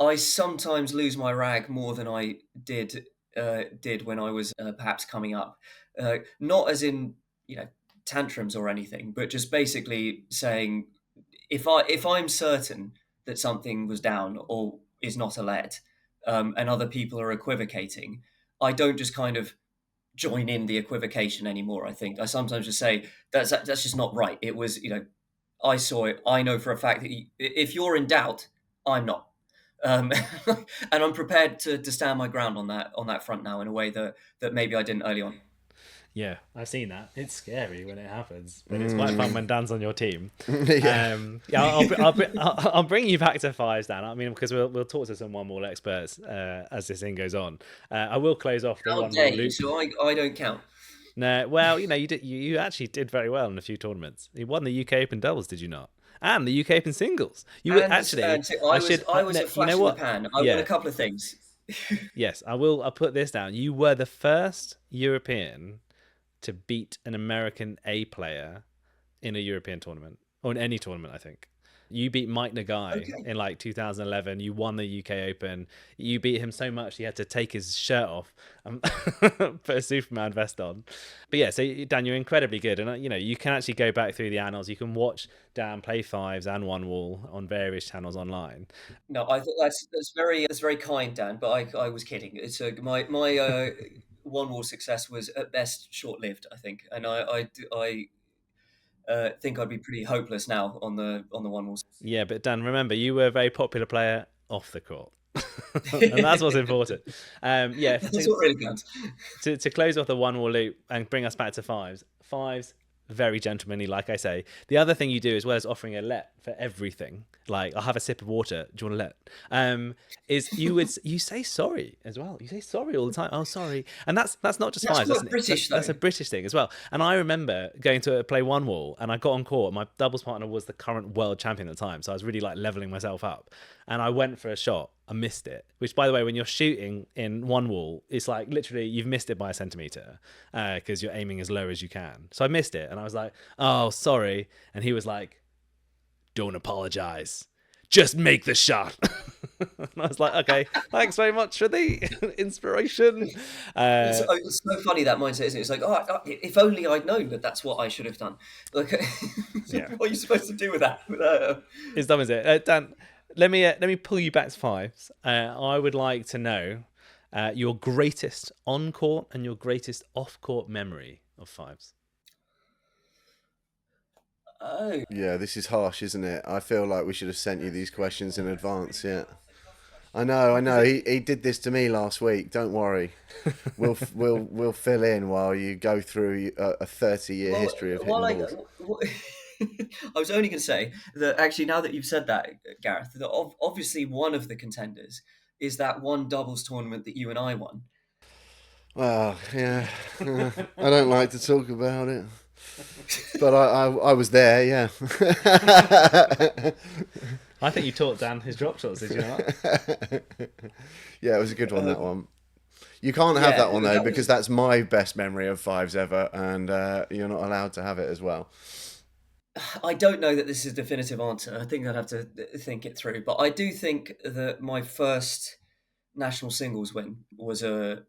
Speaker 4: I sometimes lose my rag more than I did when I was perhaps coming up. Not as in tantrums or anything, but just basically saying, if I'm certain that something was down or is not a let, and other people are equivocating, I don't just kind of join in the equivocation anymore. I think I sometimes just say that's just not right. It was, I saw it. I know for a fact that if you're in doubt, I'm not. And I'm prepared to stand my ground on that front now in a way that maybe I didn't early on.
Speaker 2: Yeah, I've seen that. It's scary when it happens, but it's quite fun when Dan's on your team. I'll bring you back to fives, Dan. I mean, because we'll talk to some one more experts as this thing goes on. I will close off the
Speaker 4: How
Speaker 2: one
Speaker 4: dare
Speaker 2: more
Speaker 4: you?
Speaker 2: loop.
Speaker 4: So I don't count.
Speaker 2: No, well, you actually did very well in a few tournaments. You won the UK Open doubles, did you not? And the UK Open singles. You were actually.
Speaker 4: I was a flash in the pan. I won a couple of things.
Speaker 2: Yes, I'll put this down. You were the first European to beat an American A player in a European tournament, or in any tournament, I think. You beat Mike Nagai in like 2011. You won the UK Open. You beat him so much he had to take his shirt off and put a Superman vest on. But yeah, so Dan, you're incredibly good, and you can actually go back through the annals. You can watch Dan play fives and one wall on various channels online.
Speaker 4: No, I think that's very kind, Dan. But I was kidding. It's my one wall success was at best short lived, I think, and I think I'd be pretty hopeless now on the one wall.
Speaker 2: Yeah, but Dan, remember, you were a very popular player off the court. And that's what's important.
Speaker 4: That's what really counts.
Speaker 2: To close off the one wall loop and bring us back to fives, very gentlemanly, like I say. The other thing you do, as well as offering a let for everything, like I'll have a sip of water, do you want a let? Is you say sorry as well. You say sorry all the time. Oh, sorry. And that's not just fives. That's a British thing as well. And I remember going to play one wall, and I got on court. My doubles partner was the current world champion at the time, so I was really like leveling myself up. And I went for a shot. I missed it, which, by the way, when you're shooting in one wall, it's like literally you've missed it by a centimetre because you're aiming as low as you can. So I missed it, and I was like, oh, sorry. And he was like, don't apologise. Just make the shot. And I was like, okay, thanks very much for the inspiration.
Speaker 4: It's so funny, that mindset, isn't it? It's like, if only I'd known that that's what I should have done. Like, what are you supposed to do with that?
Speaker 2: It's dumb, is it? Dan, let me pull you back to fives. I would like to know your greatest on-court and your greatest off-court memory of fives.
Speaker 4: Oh.
Speaker 3: Yeah, this is harsh, isn't it? I feel like we should have sent you these questions in advance, yeah. I know, I
Speaker 4: Is
Speaker 3: know.
Speaker 4: it?
Speaker 3: He did this to me last week. Don't worry. We'll fill in while you go through a 30-year
Speaker 4: Well,
Speaker 3: history of hitting
Speaker 4: while
Speaker 3: the
Speaker 4: I,
Speaker 3: balls.
Speaker 4: I was only going to say that actually, now that you've said that, Gareth, that obviously one of the contenders is that one doubles tournament that you and I won.
Speaker 3: Well, yeah, I don't like to talk about it, but I was there. Yeah.
Speaker 2: I think you taught Dan his drop shots, did you not?
Speaker 3: Yeah, it was a good one, that one. You can't have
Speaker 4: Yeah,
Speaker 3: that one though,
Speaker 4: that
Speaker 3: because
Speaker 4: was.
Speaker 3: that's my best memory of fives ever, and you're not allowed to have it as well.
Speaker 4: I don't know that this is a definitive answer. I think I'd have to think it through. But I do think that my first national singles win was a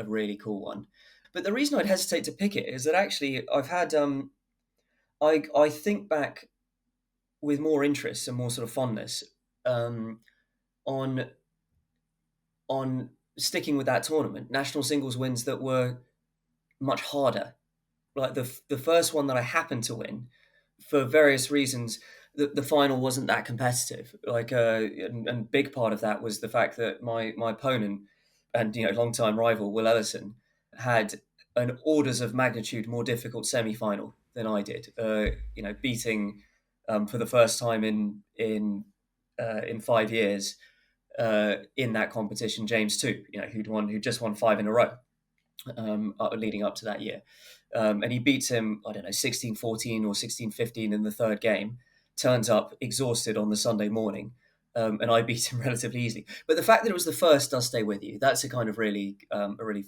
Speaker 4: really cool one. But the reason I'd hesitate to pick it is that actually I've had I think back with more interest and more sort of fondness um, on sticking with that tournament, national singles wins that were much harder. Like the first one that I happened to win, for various reasons, the final wasn't that competitive. Like and big part of that was the fact that my opponent and longtime rival Will Ellison had an orders of magnitude more difficult semi final than I did. Beating for the first time in 5 years in that competition James too. Who'd just won five in a row leading up to that year. And he beats him, I don't know, 16-14 or 16-15 in the third game, turns up exhausted on the Sunday morning, and I beat him relatively easily. But the fact that it was the first does stay with you. That's a really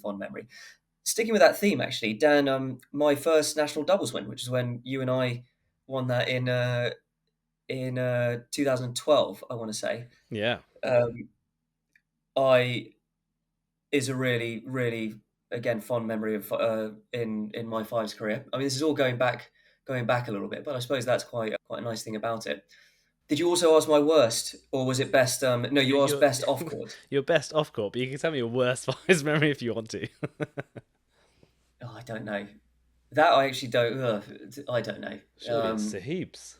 Speaker 4: fond memory. Sticking with that theme, actually, Dan, my first national doubles win, which is when you and I won that in 2012, I want to say.
Speaker 2: Yeah.
Speaker 4: Um, I is a really again fond memory of in my fives career. I mean, this is all going back a little bit, but I suppose that's quite a nice thing about it. Did you also ask my worst, or was it best? No,
Speaker 2: You,
Speaker 4: you asked
Speaker 2: you're
Speaker 4: best off court.
Speaker 2: you're best off court, but you can tell me your worst Fives memory if you want to.
Speaker 4: Oh, I don't know. That I actually don't. I don't know.
Speaker 2: Surely it's Sahib's.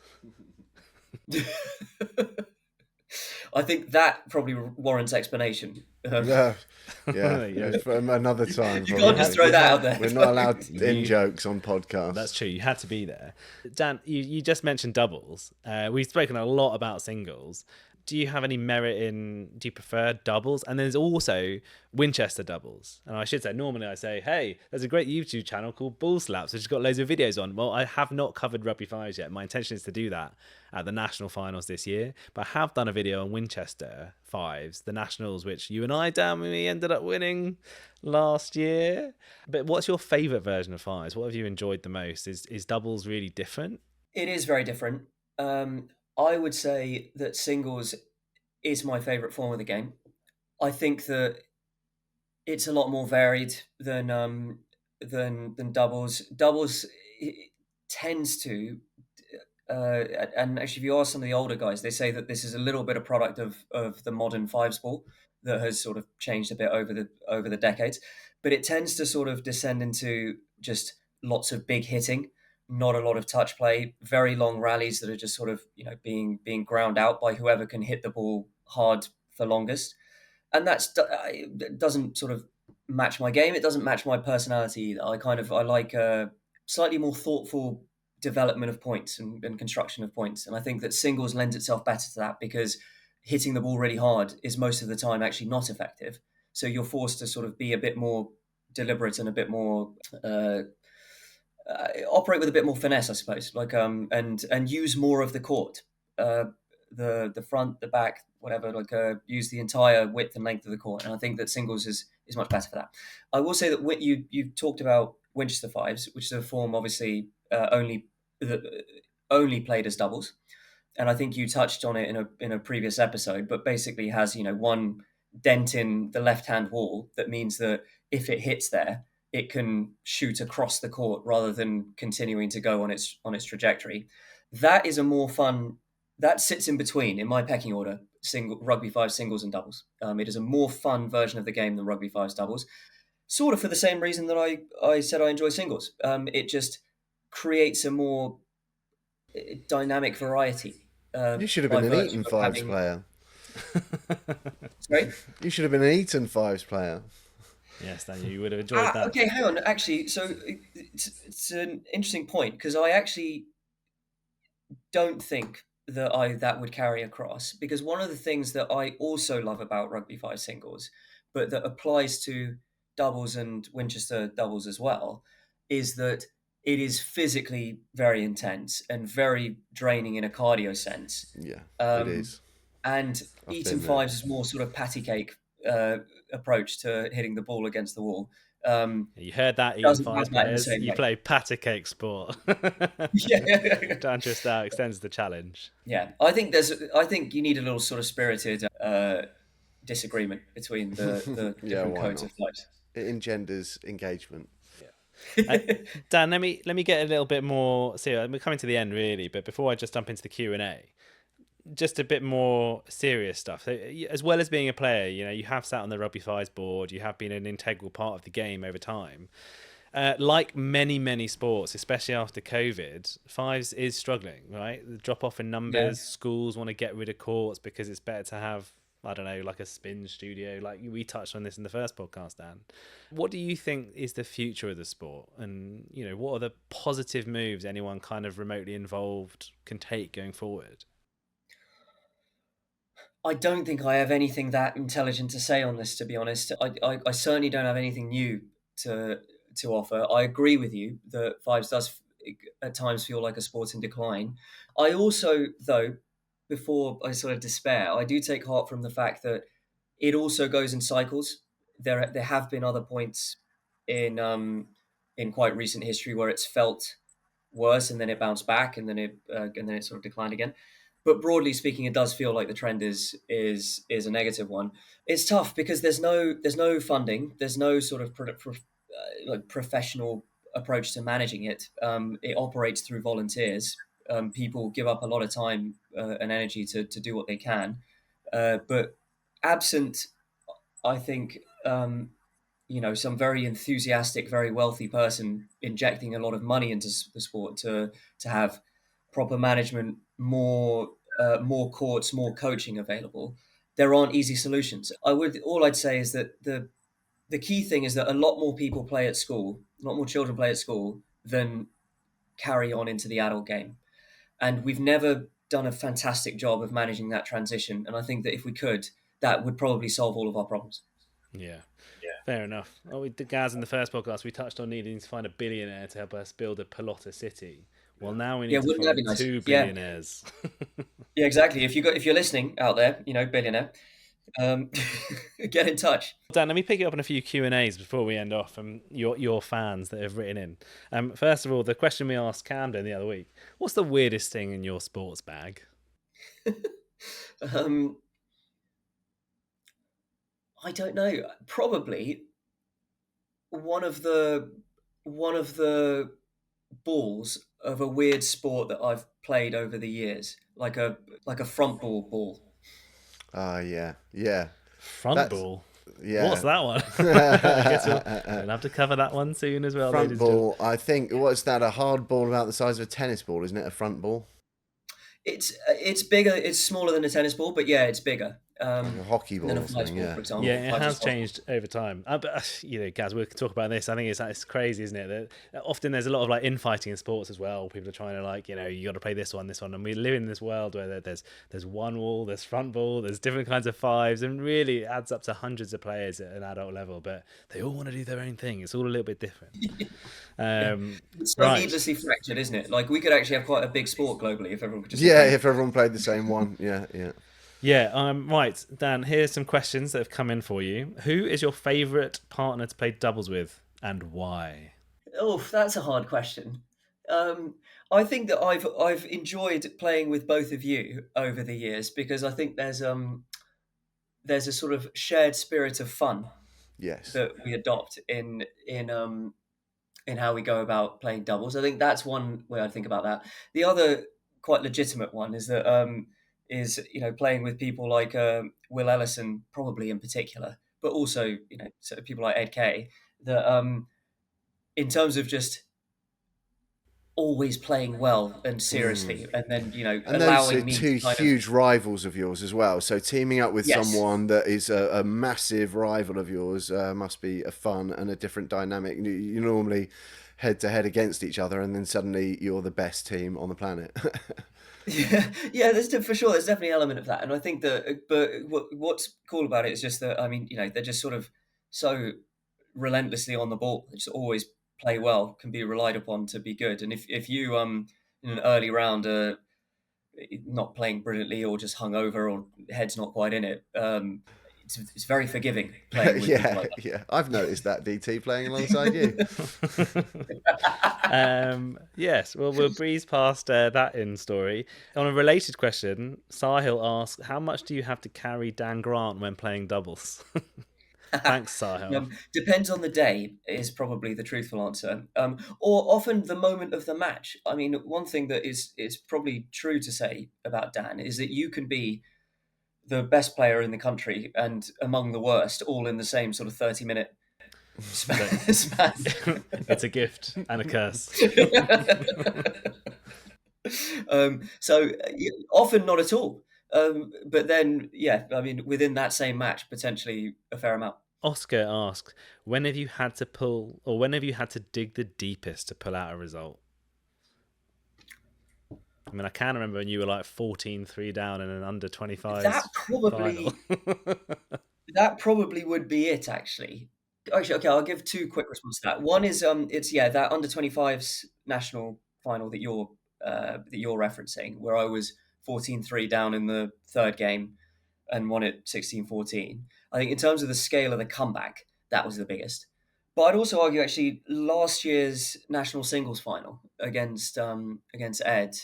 Speaker 4: I think that probably warrants explanation.
Speaker 3: Yeah, yeah.
Speaker 2: There you go.
Speaker 3: It's for another time.
Speaker 4: You can't just throw
Speaker 3: Probably.
Speaker 4: that out there.
Speaker 3: We're not allowed in
Speaker 2: You-
Speaker 3: jokes on podcasts.
Speaker 2: That's true. You had to be there. Dan, you just mentioned doubles. We've spoken a lot about singles. Do you have any merit in, do you prefer doubles? And there's also Winchester doubles. And I should say, normally I say, hey, there's a great YouTube channel called Ball Slaps, which has got loads of videos on. Well, I have not covered Rugby Fives yet. My intention is to do that at the national finals this year. But I have done a video on Winchester Fives, the nationals, which you and I, Dan, we ended up winning last year. But what's your favourite version of Fives? What have you enjoyed the most? Is doubles really different?
Speaker 4: It is very different. I would say that singles is my favourite form of the game. I think that it's a lot more varied than doubles. Doubles tends to, and actually, if you ask some of the older guys, they say that this is a little bit of product of the modern fives ball that has sort of changed a bit over the decades. But it tends to sort of descend into just lots of big hitting, not a lot of touch play, very long rallies that are just sort of being ground out by whoever can hit the ball hard for longest, and it doesn't sort of match my game. It doesn't match my personality either. I like slightly more thoughtful development of points and construction of points, and I think that singles lends itself better to that because hitting the ball really hard is most of the time actually not effective. So you're forced to sort of be a bit more deliberate and a bit more operate with a bit more finesse, I suppose. Like and use more of the court, the front, the back, whatever. Like use the entire width and length of the court. And I think that singles is much better for that. I will say that you talked about Winchester Fives, which is a form obviously only played as doubles, and I think you touched on it in a previous episode. But basically has one dent in the left hand wall that means that if it hits there, it can shoot across the court rather than continuing to go on its trajectory. That is a more fun. That sits in between in my pecking order. Rugby five singles and doubles. It is a more fun version of the game than rugby fives doubles. Sort of for the same reason that I said I enjoy singles. It just creates a more dynamic variety.
Speaker 3: You should have
Speaker 4: By
Speaker 3: been an
Speaker 4: virtue
Speaker 3: Eton
Speaker 4: of
Speaker 3: fives
Speaker 4: having
Speaker 3: player.
Speaker 4: Sorry.
Speaker 3: You should have been an Eton Fives player.
Speaker 2: Yes, Daniel, you would have enjoyed that.
Speaker 4: Okay, hang on. Actually, so it's an interesting point because I actually don't think that would carry across because one of the things that I also love about Rugby Five singles, but that applies to doubles and Winchester doubles as well, is that it is physically very intense and very draining in a cardio sense.
Speaker 3: Yeah, it
Speaker 4: Um,
Speaker 3: is.
Speaker 4: and
Speaker 3: I've
Speaker 4: Eton
Speaker 3: been there.
Speaker 4: Fives is more sort of patty cake approach to hitting the ball against the wall. Um,
Speaker 2: You heard that, Eaton
Speaker 4: doesn't
Speaker 2: Fives
Speaker 4: have that in the
Speaker 2: players.
Speaker 4: same
Speaker 2: You
Speaker 4: way.
Speaker 2: play patty cake sport.
Speaker 4: Yeah.
Speaker 2: Dan Tristao extends the challenge.
Speaker 4: Yeah, I think you need a little sort of spirited disagreement between the
Speaker 3: Yeah,
Speaker 4: different
Speaker 3: why
Speaker 4: codes
Speaker 3: not?
Speaker 4: of life.
Speaker 3: It engenders engagement.
Speaker 2: Uh, Dan, let me get a little bit more serious. We're coming to the end, really, but before I just jump into the Q&A, just a bit more serious stuff. So, as well as being a player, you have sat on the Rugby Fives board. You have been an integral part of the game over time. Like many sports, especially after COVID, Fives is struggling, right? The drop off in
Speaker 4: Yeah.
Speaker 2: numbers. Schools want to get rid of courts because it's better to have, I don't know, like a spin studio. Like we touched on this in the first podcast, Dan. What do you think is the future of the sport? And, what are the positive moves anyone kind of remotely involved can take going forward?
Speaker 4: I don't think I have anything that intelligent to say on this, to be honest. I certainly don't have anything new to to offer. I agree with you that Fives does at times feel like a sport in decline. I also, though, before I sort of despair, I do take heart from the fact that it also goes in cycles. There have been other points in quite recent history where it's felt worse and then it bounced back and then it sort of declined again. But broadly speaking, it does feel like the trend is a negative one. It's tough because there's no funding, there's no sort of like professional approach to managing it. It operates through volunteers. People give up a lot of time and energy to do what they can, but absent, I think, some very enthusiastic, very wealthy person injecting a lot of money into the sport to have proper management, more courts, more coaching available. There aren't easy solutions. All I'd say is that the key thing is that a lot more people play at school, a lot more children play at school than carry on into the adult game, and we've never done a fantastic job of managing that transition. And I think that if we could, that would probably solve all of our problems.
Speaker 2: Yeah. Fair enough. Oh, we did, Gaz, in the first podcast, we touched on needing to find a billionaire to help us build a Pilotta city. Well, now we
Speaker 4: Yeah,
Speaker 2: need to
Speaker 4: wouldn't that
Speaker 2: find
Speaker 4: be nice?
Speaker 2: two
Speaker 4: Yeah.
Speaker 2: billionaires.
Speaker 4: Yeah, exactly. If you're listening out there, billionaire, um, get in touch.
Speaker 2: Dan, let me pick it up on a few Q&As before we end off from your fans that have written in. First of all, the question we asked Camden the other week, what's the weirdest thing in your sports bag?
Speaker 4: Um, I don't know. Probably one of the one of the balls of a weird sport that I've played over the years, like a front ball.
Speaker 3: Ah, yeah.
Speaker 2: Front
Speaker 3: That's
Speaker 2: ball?
Speaker 3: yeah.
Speaker 2: What's that one? I guess we'll have to cover that one soon as well,
Speaker 3: Front
Speaker 2: ladies and gentlemen.
Speaker 3: ball. I think what's that? A hard ball about the size of a tennis ball, isn't it? A front ball,
Speaker 4: It's bigger. It's smaller than a tennis ball, but yeah, it's bigger.
Speaker 3: like a hockey ball
Speaker 4: Than a
Speaker 3: or
Speaker 4: fives
Speaker 3: something.
Speaker 4: ball,
Speaker 3: Yeah.
Speaker 4: for example.
Speaker 2: Yeah, it
Speaker 4: Fives is
Speaker 2: has
Speaker 4: possible.
Speaker 2: changed over time. But Gaz, we'll talk about this. I think it's crazy, isn't it? That often there's a lot of like infighting in sports as well. People are trying to like, you got to play this one, and we live in this world where there's one wall, there's front ball, there's different kinds of fives, and really it adds up to hundreds of players at an adult level. But they all want to do their own thing. It's all a little bit different.
Speaker 4: It's so
Speaker 2: Right.
Speaker 4: needlessly fractured, isn't it? Like we could actually have quite a big sport globally if everyone could just
Speaker 3: Yeah, if everyone played the same one. Yeah.
Speaker 2: Yeah, right, Dan, here's some questions that have come in for you. Who is your favourite partner to play doubles with and why?
Speaker 4: Oh, that's a hard question. I think that I've enjoyed playing with both of you over the years because I think there's a sort of shared spirit of fun
Speaker 3: Yes.
Speaker 4: that we adopt in how we go about playing doubles. I think that's one way I think about that. The other quite legitimate one is that is playing with people like Will Ellison, probably in particular, but also sort of people like Ed Kay. That in terms of just always playing well and seriously, and then
Speaker 3: And those are
Speaker 4: allowing me to
Speaker 3: two
Speaker 4: kind of
Speaker 3: huge rivals of yours as well. So teaming up with
Speaker 4: yes.
Speaker 3: someone that is a massive rival of yours must be a fun and a different dynamic. You normally head to head against each other, and then suddenly you're the best team on the planet.
Speaker 4: Yeah, yeah, for sure. There's definitely an element of that, and I think that. But what's cool about it is just that they're just sort of so relentlessly on the ball. They just always play well, can be relied upon to be good. And if you in an early round are not playing brilliantly or just hungover or head's not quite in it, it's very forgiving playing with people
Speaker 3: Yeah,
Speaker 4: like
Speaker 3: yeah. I've noticed that, DT, playing alongside you.
Speaker 2: Yes, well, we'll breeze past that in story. On a related question, Sahil asks, how much do you have to carry Dan Grant when playing doubles? Thanks, Sahil.
Speaker 4: Depends on the day is probably the truthful answer, or often the moment of the match. I mean, one thing that is probably true to say about Dan is that you can be the best player in the country and among the worst, all in the same sort of 30-minute span.
Speaker 2: It's a gift and a curse.
Speaker 4: So often not at all. But then, yeah, I mean, within that same match, potentially a fair amount.
Speaker 2: Oscar asks, when have you had to pull, or when have you had to dig the deepest to pull out a result? I mean, I can remember when you were like 14-3 down in an under 25s
Speaker 4: That probably
Speaker 2: final.
Speaker 4: that probably would be it, actually. Actually, okay, I'll give two quick responses to that. One is it's that under 25s national final that you're referencing, where I was 14-3 down in the third game and won it 16-14. I think in terms of the scale of the comeback, that was the biggest. But I'd also argue actually last year's national singles final against Ed,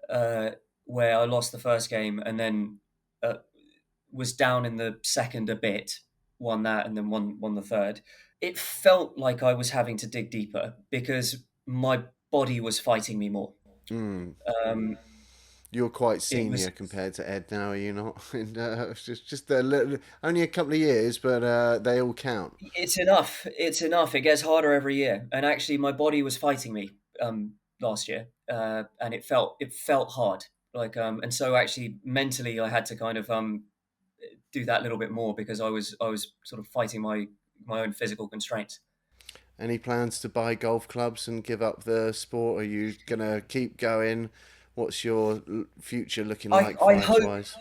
Speaker 4: uh, where I lost the first game and then uh, was down in the second a bit, won that, and then won the third. It felt like I was having to dig deeper because my body was fighting me more.
Speaker 3: Mm.
Speaker 4: Um,
Speaker 3: You're quite
Speaker 4: it was
Speaker 3: senior compared to Ed now, are you not? And, it's just a little, only a couple of years, but they all count.
Speaker 4: It's enough. It's enough. It gets harder every year, and actually, my body was fighting me last year, and it felt hard. And so actually, mentally, I had to kind of do that a little bit more because I was sort of fighting my own physical constraints.
Speaker 3: Any plans to buy golf clubs and give up the sport? Are you gonna keep going? What's your future looking
Speaker 4: I
Speaker 3: like,
Speaker 4: I
Speaker 3: fives
Speaker 4: hope
Speaker 3: wise?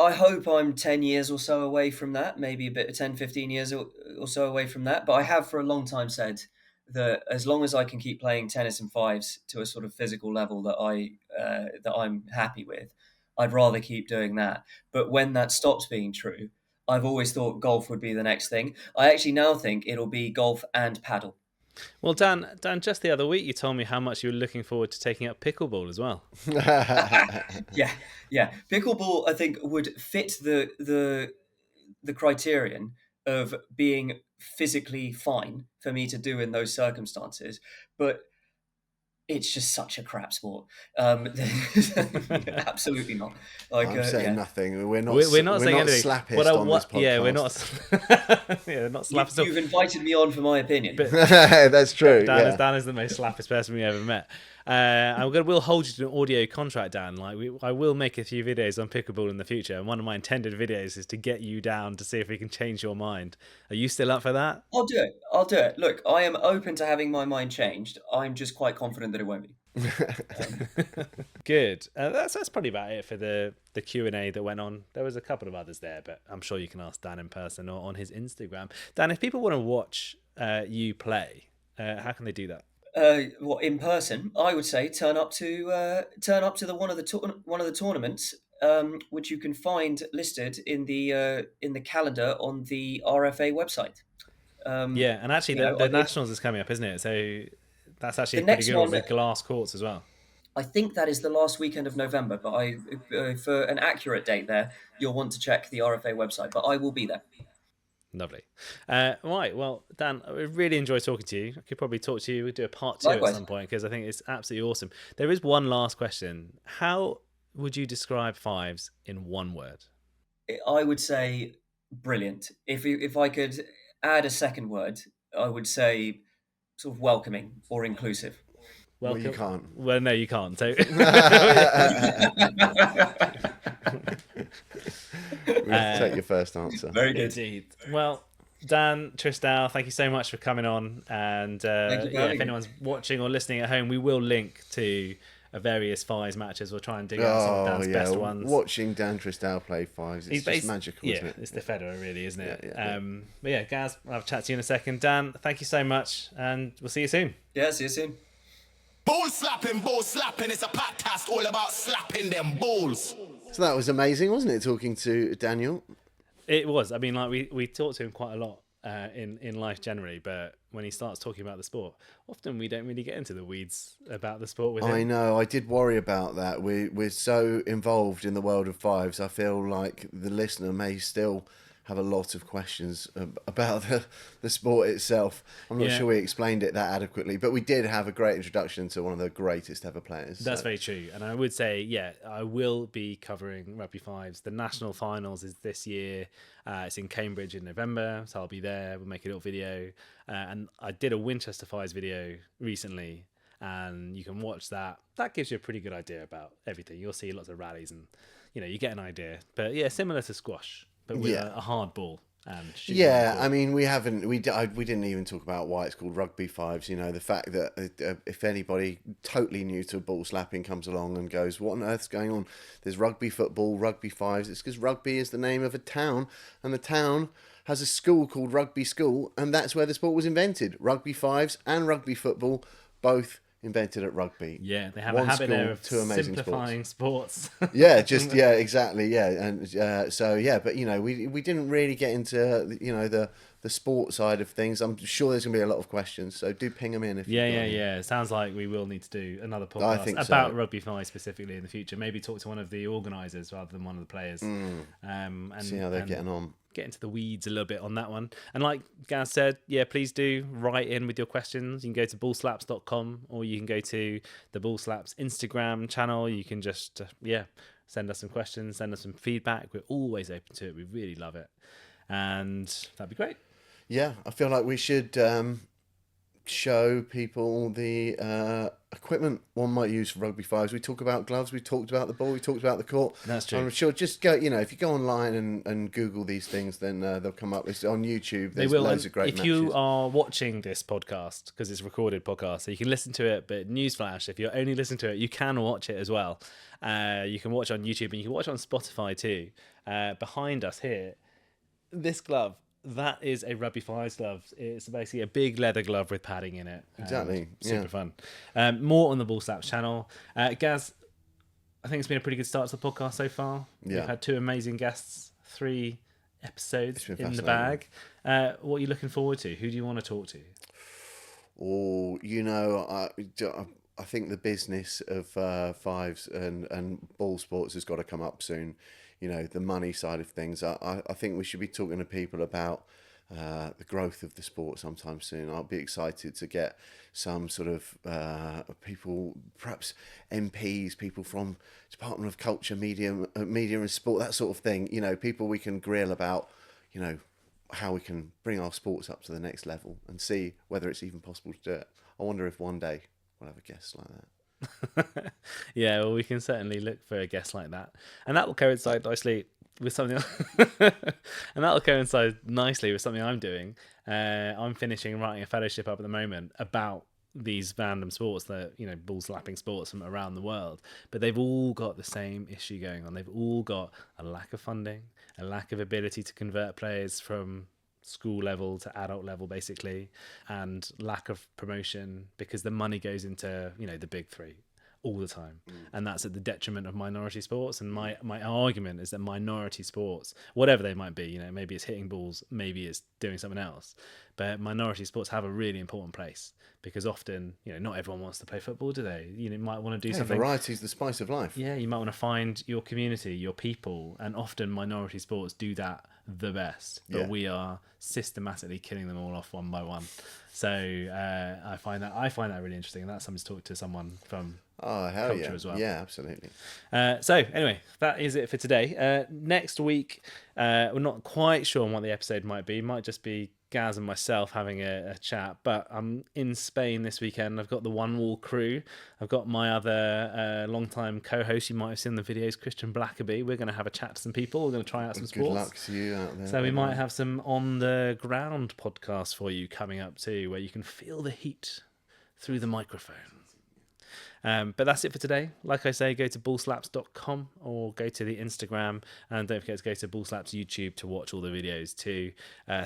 Speaker 4: I hope I'm 10 years or so away from that, maybe a bit of 10, 15 years or so away from that. But I have for a long time said that as long as I can keep playing tennis and fives to a sort of physical level that I'm happy with, I'd rather keep doing that. But when that stops being true, I've always thought golf would be the next thing. I actually now think it'll be golf and paddle.
Speaker 2: Well, Dan, just the other week you told me how much you were looking forward to taking up pickleball as well.
Speaker 4: Yeah, yeah. Pickleball, I think, would fit the criterion of being physically fine for me to do in those circumstances, but it's just such a crap sport. Absolutely not.
Speaker 3: I'm saying
Speaker 4: Yeah.
Speaker 3: nothing. We're not.
Speaker 2: We're not
Speaker 3: We're
Speaker 2: saying
Speaker 3: not
Speaker 2: anything.
Speaker 3: slappist on this podcast.
Speaker 2: Yeah, we're not. Yeah, not
Speaker 4: You,
Speaker 2: slappist.
Speaker 4: you've invited me on for my opinion.
Speaker 2: But
Speaker 3: That's true.
Speaker 2: Dan
Speaker 3: Yeah.
Speaker 2: is the most slappest person we ever met. We'll hold you to an audio contract, Dan. I will make a few videos on pickleball in the future, and one of my intended videos is to get you down to see if we can change your mind. Are you still up for that?
Speaker 4: I'll do it. I'll do it. Look, I am open to having my mind changed. I'm just quite confident that it won't be.
Speaker 2: Good. That's probably about it for the Q&A that went on. There was a couple of others there, but I'm sure you can ask Dan in person or on his Instagram. Dan, if people want to watch you play, how can they do that?
Speaker 4: In person, I would say turn up to the one of the tournaments, which you can find listed in the calendar on the RFA website.
Speaker 2: Yeah, and actually the
Speaker 4: It,
Speaker 2: Nationals is coming up, isn't it? So that's actually
Speaker 4: the
Speaker 2: a pretty
Speaker 4: next
Speaker 2: good one
Speaker 4: one,
Speaker 2: with glass courts as well.
Speaker 4: I think that is the last weekend of November. But for an accurate date there, you'll want to check the RFA website. But I will be there.
Speaker 2: Lovely. Right, well, Dan, I really enjoyed talking to you. I could probably talk to you. We'll do a part 2
Speaker 4: Likewise.
Speaker 2: at some point because I think it's absolutely awesome. There is one last question. How would you describe Fives in one word?
Speaker 4: I would say brilliant. If I could add a second word, I would say sort of welcoming or inclusive.
Speaker 3: Well,
Speaker 2: welcome.
Speaker 3: you can't.
Speaker 2: Well, no, you can't. So
Speaker 3: We'll take your first answer.
Speaker 4: Very good.
Speaker 2: indeed. Well, Dan, Tristao, thank you so much for coming on. And
Speaker 4: Thank you for
Speaker 2: yeah,
Speaker 4: having
Speaker 2: if
Speaker 4: me.
Speaker 2: anyone's watching or listening at home, we will link to various Fives matches. We'll try and dig out some of Dan's best ones.
Speaker 3: Watching Dan Tristao play Fives, it's just magical,
Speaker 2: yeah,
Speaker 3: isn't it?
Speaker 2: it's the Federer, really, isn't it?
Speaker 3: Yeah.
Speaker 2: But yeah, Gaz, I'll have a chat to you in a second. Dan, thank you so much, and we'll see you soon.
Speaker 4: Yeah, see you soon.
Speaker 5: Ball slapping, it's a podcast all about slapping them balls.
Speaker 3: So that was amazing, wasn't it? Talking to Daniel.
Speaker 2: It was. I mean, like we talk to him quite a lot in life generally, but when he starts talking about the sport, often we don't really get into the weeds about the sport with him.
Speaker 3: I know. I did worry about that. We're so involved in the world of Fives. I feel like the listener may still have a lot of questions about the sport itself. I'm not
Speaker 2: Yeah.
Speaker 3: sure we explained it that adequately, but we did have a great introduction to one of the greatest ever players.
Speaker 2: That's
Speaker 3: so.
Speaker 2: very true. And I would say, yeah, I will be covering Rugby Fives. The national finals is this year. It's in Cambridge in November, so I'll be there. We'll make a little video. And I did a Winchester Fives video recently, and you can watch that. That gives you a pretty good idea about everything. You'll see lots of rallies and, you get an idea. But yeah, similar to squash, but with
Speaker 3: Yeah.
Speaker 2: a hard ball. And
Speaker 3: Yeah, I mean, we didn't even talk about why it's called Rugby Fives. The fact that if anybody totally new to ball slapping comes along and goes, what on earth's going on? There's rugby football, Rugby Fives. It's because rugby is the name of a town, and the town has a school called Rugby School, and that's where the sport was invented. Rugby Fives and rugby football, both invented at rugby.
Speaker 2: Yeah, they have
Speaker 3: One
Speaker 2: a habit
Speaker 3: school,
Speaker 2: there of
Speaker 3: two amazing
Speaker 2: simplifying sports.
Speaker 3: Yeah, exactly, yeah, and so yeah, but we didn't really get into the sport side of things. I'm sure there's gonna be a lot of questions, so do ping them in if
Speaker 2: Yeah,
Speaker 3: you've got
Speaker 2: yeah,
Speaker 3: any.
Speaker 2: yeah. It sounds like we will need to do another
Speaker 3: I
Speaker 2: podcast
Speaker 3: think so.
Speaker 2: about Rugby Five specifically in the future. Maybe talk to one of the organisers rather than one of the players. And
Speaker 3: See how they're
Speaker 2: and
Speaker 3: getting on.
Speaker 2: Get into the weeds a little bit on that one. And like Gaz said, yeah, please do write in with your questions. You can go to ballslaps.com or you can go to the Ball Slaps Instagram channel. You can just, send us some questions, send us some feedback. We're always open to it. We really love it. And that'd be great.
Speaker 3: Yeah, I feel like we should show people the equipment one might use for Rugby Fives. We talk about gloves, we talked about the ball, we talked about the court.
Speaker 2: That's true.
Speaker 3: I'm sure just go, if you go online and Google these things, then they'll come up. It's on YouTube. There's loads of great
Speaker 2: if
Speaker 3: matches.
Speaker 2: you are watching this podcast, because it's a recorded podcast, so you can listen to it, but newsflash, if you're only listening to it, you can watch it as well. You can watch it on YouTube and you can watch it on Spotify too. Behind us here, this glove, that is a Rugby Fives glove. It's basically a big leather glove with padding in it.
Speaker 3: Exactly,
Speaker 2: Super
Speaker 3: yeah.
Speaker 2: fun. More on the Ball Slaps channel. Gaz, I think it's been a pretty good start to the podcast so far.
Speaker 3: Yeah.
Speaker 2: We've had 2 amazing guests, 3 episodes
Speaker 3: been
Speaker 2: in the
Speaker 3: fascinating.
Speaker 2: bag. What are you looking forward to? Who do you want to talk to?
Speaker 3: Or I think the business of Fives and ball sports has got to come up soon. The money side of things. I think we should be talking to people about the growth of the sport sometime soon. I'll be excited to get some sort of people, perhaps MPs, people from Department of Culture, Media and Sport, that sort of thing. People we can grill about, how we can bring our sports up to the next level and see whether it's even possible to do it. I wonder if one day we'll have a guest like that.
Speaker 2: Yeah, well, we can certainly look for a guest like that, and that will coincide nicely with something. And that will coincide nicely with something I'm doing. I'm finishing writing a fellowship up at the moment about these random sports that ball slapping sports from around the world, but they've all got the same issue going on. They've all got a lack of funding, a lack of ability to convert players from school level to adult level basically, and lack of promotion because the money goes into the big 3 all the time, and that's at the detriment of minority sports. And my argument is that minority sports, whatever they might be, maybe it's hitting balls, maybe it's doing something else, but minority sports have a really important place because often not everyone wants to play football, do they? You might want to do something.
Speaker 3: Variety is the spice of life.
Speaker 2: Yeah, you might want to find your community, your people, and often minority sports do that the best. But
Speaker 3: Yeah.
Speaker 2: we are systematically killing them all off one by one. So I find that really interesting, and that's something to talk to someone from
Speaker 3: Oh, hell
Speaker 2: culture
Speaker 3: yeah.
Speaker 2: as well.
Speaker 3: Yeah, absolutely.
Speaker 2: So anyway, that is it for today. Next week, We're not quite sure on what the episode might be. It might just be Gaz and myself having a chat. But I'm in Spain this weekend. I've got the One Wall crew. I've got my other long-time co-host. You might have seen the videos, Christian Blackerby. We're going to have a chat to some people. We're going to try out some sports.
Speaker 3: Good luck to you out there.
Speaker 2: So we might have some on-the-ground podcasts for you coming up too, where you can feel the heat through the microphone. But that's it for today. Like I say, go to ballslaps.com or go to the Instagram, and don't forget to go to Ballslaps YouTube to watch all the videos too.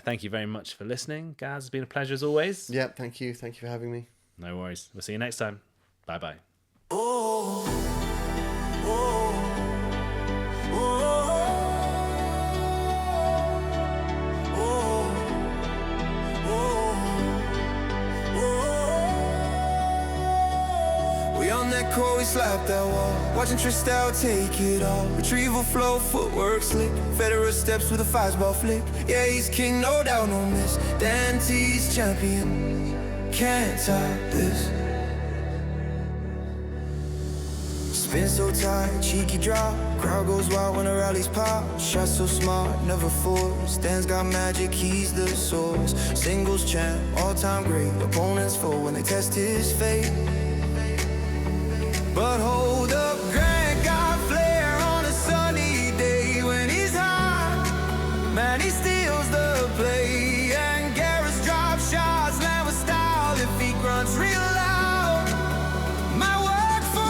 Speaker 2: Thank you very much for listening. Gaz, it's been a pleasure as always.
Speaker 3: Yep, thank you. Thank you for having me.
Speaker 2: No worries. We'll see you next time. Bye-bye.
Speaker 1: We on that court, we slap that wall. Watching Tristao take it all. Retrieval flow, footwork slick. Federer steps with a fives ball flick. Yeah, he's king, no doubt, no miss. Dante's champion. Can't top this. Spin so tight, cheeky drop. Crowd goes wild when the rallies pop. Shot so smart, never forced. Dan's got magic, he's the source. Singles champ, all-time great. Opponents foe when they test his fate. But hold up, Grant got flair on a sunny day when he's hot. Man, he steals the play, and Garrett's drop shots land with style if he grunts real loud. Might work for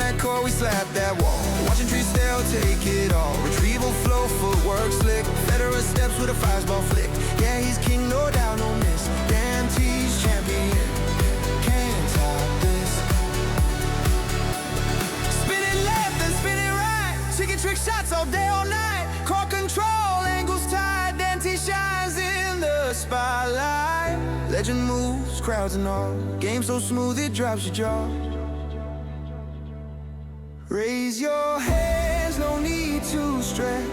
Speaker 1: a court, we slap that wall. Watching Tristao take it all. Retrieval flow, footwork slick. Federer steps with a fives ball flick. Yeah, he's king, no doubt, no miss. Dante's champion. Can't top this. Spin it left and spin it right. Chicken trick shots all day, all night. Court control, angles tight. Dante shines in the spotlight. Legend moves, crowds and all. Game so smooth it drops your jaw. Raise your hands, no need to stress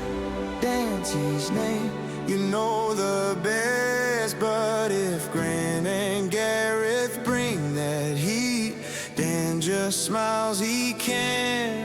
Speaker 1: Dante's name. You know the best, but if Grant and Gareth bring that heat, Dan just smiles, he can't